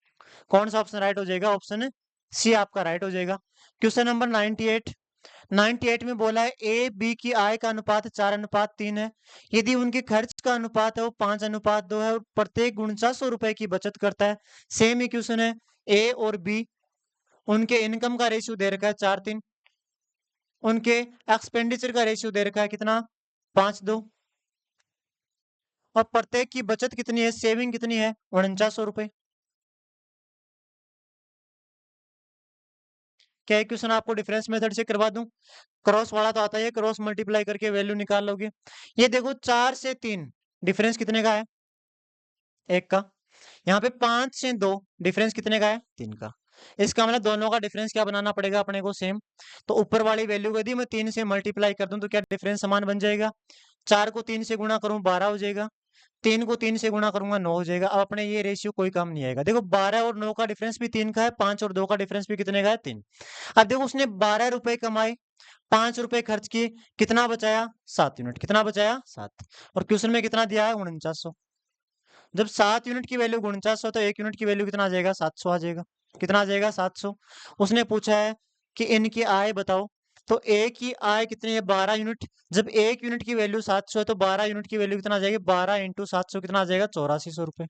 कौन सा ऑप्शन राइट हो जाएगा? ऑप्शन सी आपका राइट हो जाएगा। क्वेश्चन नंबर 98, 98 में बोला है ए बी की आय का अनुपात 4:3 है, यदि उनके खर्च का अनुपात है वो 5:2 है और प्रत्येक 4900 रुपए की बचत करता है। सेम ही क्वेश्चन है, ए और बी, उनके इनकम का रेशियो दे रखा है 4:3, उनके एक्सपेंडिचर का रेशियो दे रखा है कितना? 5:2, और प्रत्येक की बचत कितनी है? सेविंग कितनी है? 4900 रुपए। क्या क्वेश्चन आपको डिफरेंस मेथड से करवा दूं? क्रॉस वाला तो आता है, क्रॉस मल्टीप्लाई करके वैल्यू निकाल लोगे। ये देखो 4 से 3 डिफरेंस कितने का है? 1 का। यहाँ पे 5 से 2 डिफरेंस कितने का है? 3 का। इसका मतलब दोनों का डिफरेंस क्या बनाना पड़ेगा अपने को? सेम। तो ऊपर वाली वैल्यू को यदि मैं 3 से मल्टीप्लाई कर दूं तो क्या डिफरेंस समान बन जाएगा? 4 को 3 से गुणा करूं 12 हो जाएगा, 3 को 3 से गुणा करूंगा 9 हो जाएगा। अब अपने ये रेशियो कोई काम नहीं आएगा। देखो 12 और 9 का डिफरेंस भी 3 का है, 5 और 2 का डिफरेंस भी कितने का है? 3। अब देखो उसने 12 रुपए कमाए, 5 रुपए खर्च किए, कितना बचाया? 7 यूनिट। कितना बचाया? 7। और क्वेश्चन में कितना दिया है? 4900। जब 7 यूनिट की वैल्यू 4900, तो 1 यूनिट की वैल्यू कितना आ जाएगा? 700 आ जाएगा। कितना आ जाएगा? 700। उसने पूछा है कि इनकी आय बताओ, तो ए की आय कितनी है? 12 यूनिट। जब 1 यूनिट की वैल्यू 700 है, तो 12 यूनिट की वैल्यू कितना आ जाएगी? 12 इंटू 700 कितना आ जाएगा? 8400 रुपए।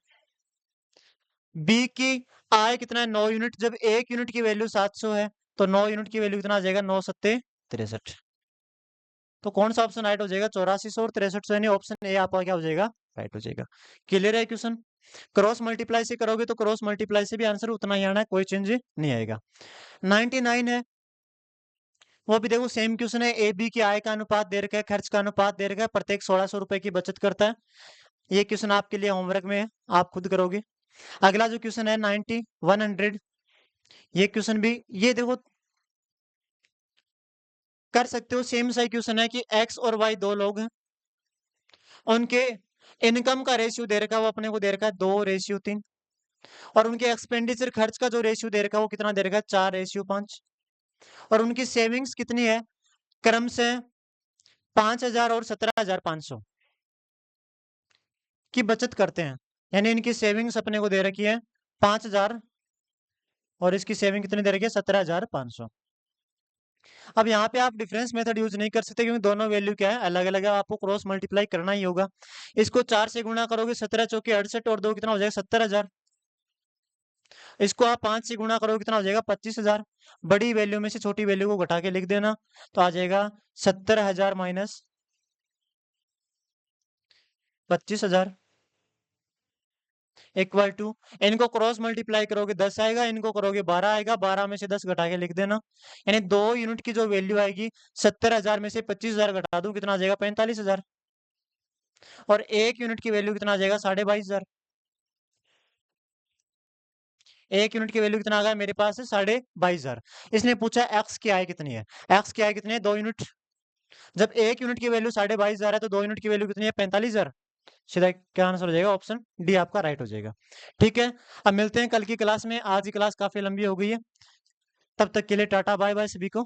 बी की आय कितना है? 9 यूनिट। जब 1 यूनिट की वैल्यू 700 है, तो 9 यूनिट की वैल्यू कितना आ जाएगा? 9 सत्ते 63। तो कौन सा ऑप्शन राइट हो जाएगा? 8400 और 6300, यानी ऑप्शन ए आपका क्या हो जाएगा? राइट हो जाएगा। क्लियर है क्वेश्चन? क्रॉस मल्टीप्लाई से करोगे तो क्रॉस मल्टीप्लाई से भी आंसर उतना ही आना है, कोई चेंज नहीं आएगा। 99 है, वो भी देखो सेम क्वेश्चन है। ए बी की आय का अनुपात दे रखा है, खर्च का अनुपात दे रखा है, प्रत्येक 1600 रुपए की बचत करता है। ये क्वेश्चन आपके लिए होमवर्क में है, आप खुद करोगे। अगला जो क्वेश्चन है 90 100, ये क्वेश्चन भी ये देखो कर सकते हो। सेम सा क्वेश्चन है कि एक्स और वाई दो लोग हैं, उनके इनकम का रेशियो दे रखा है, वो अपने को दे रखा है 2:3, और उनके एक्सपेंडिचर खर्च का जो रेशियो दे रखा है वो कितना दे रखा है? 4:5, और उनकी सेविंग्स कितनी है? क्रम से 5000 और 17500 की बचत करते हैं, यानी इनकी सेविंग्स अपने को दे रखी है 5,000 और इसकी सेविंग कितनी दे रखी है 17,500। अब यहाँ पे आप डिफरेंस मेथड यूज नहीं कर सकते क्योंकि दोनों वैल्यू क्या है अलग अलग है, आपको क्रॉस मल्टीप्लाई करना ही होगा। इसको 4 से गुणा करोगे 17 चौके 68 और 2 कितना हो जाएगा 70,000। इसको आप 5 से गुणा करोगे कितना हो जाएगा 25,000। बड़ी वैल्यू में से छोटी वैल्यू को घटा के लिख देना तो आ जाएगा 70,000 माइनस 25,000 इक्वल टू, इनको क्रॉस मल्टीप्लाई करोगे 10 आएगा, इनको करोगे 12 आएगा, 12 में से 10 घटा के लिख देना। यानी 2 यूनिट की जो वैल्यू आएगी 70,000 में से 25,000 घटा दूं कितना आ जाएगा 45,000। और 1 यूनिट की वैल्यू कितना आ जाएगा 22,500। 1 यूनिट की वैल्यू कितना आ गया मेरे पास है 22,500। इसने पूछा एक्स की आय कितनी है, एक्स की आय कितनी है 2 यूनिट। जब 1 यूनिट की वैल्यू 22,500 है तो 2 यूनिट की वैल्यू कितनी है 45,000। सीधा क्या आंसर हो जाएगा ऑप्शन डी आपका राइट हो जाएगा। ठीक है, अब मिलते हैं कल की क्लास में, आज की क्लास काफी लंबी हो गई है। तब तक के लिए टाटा बाय बाय सभी को।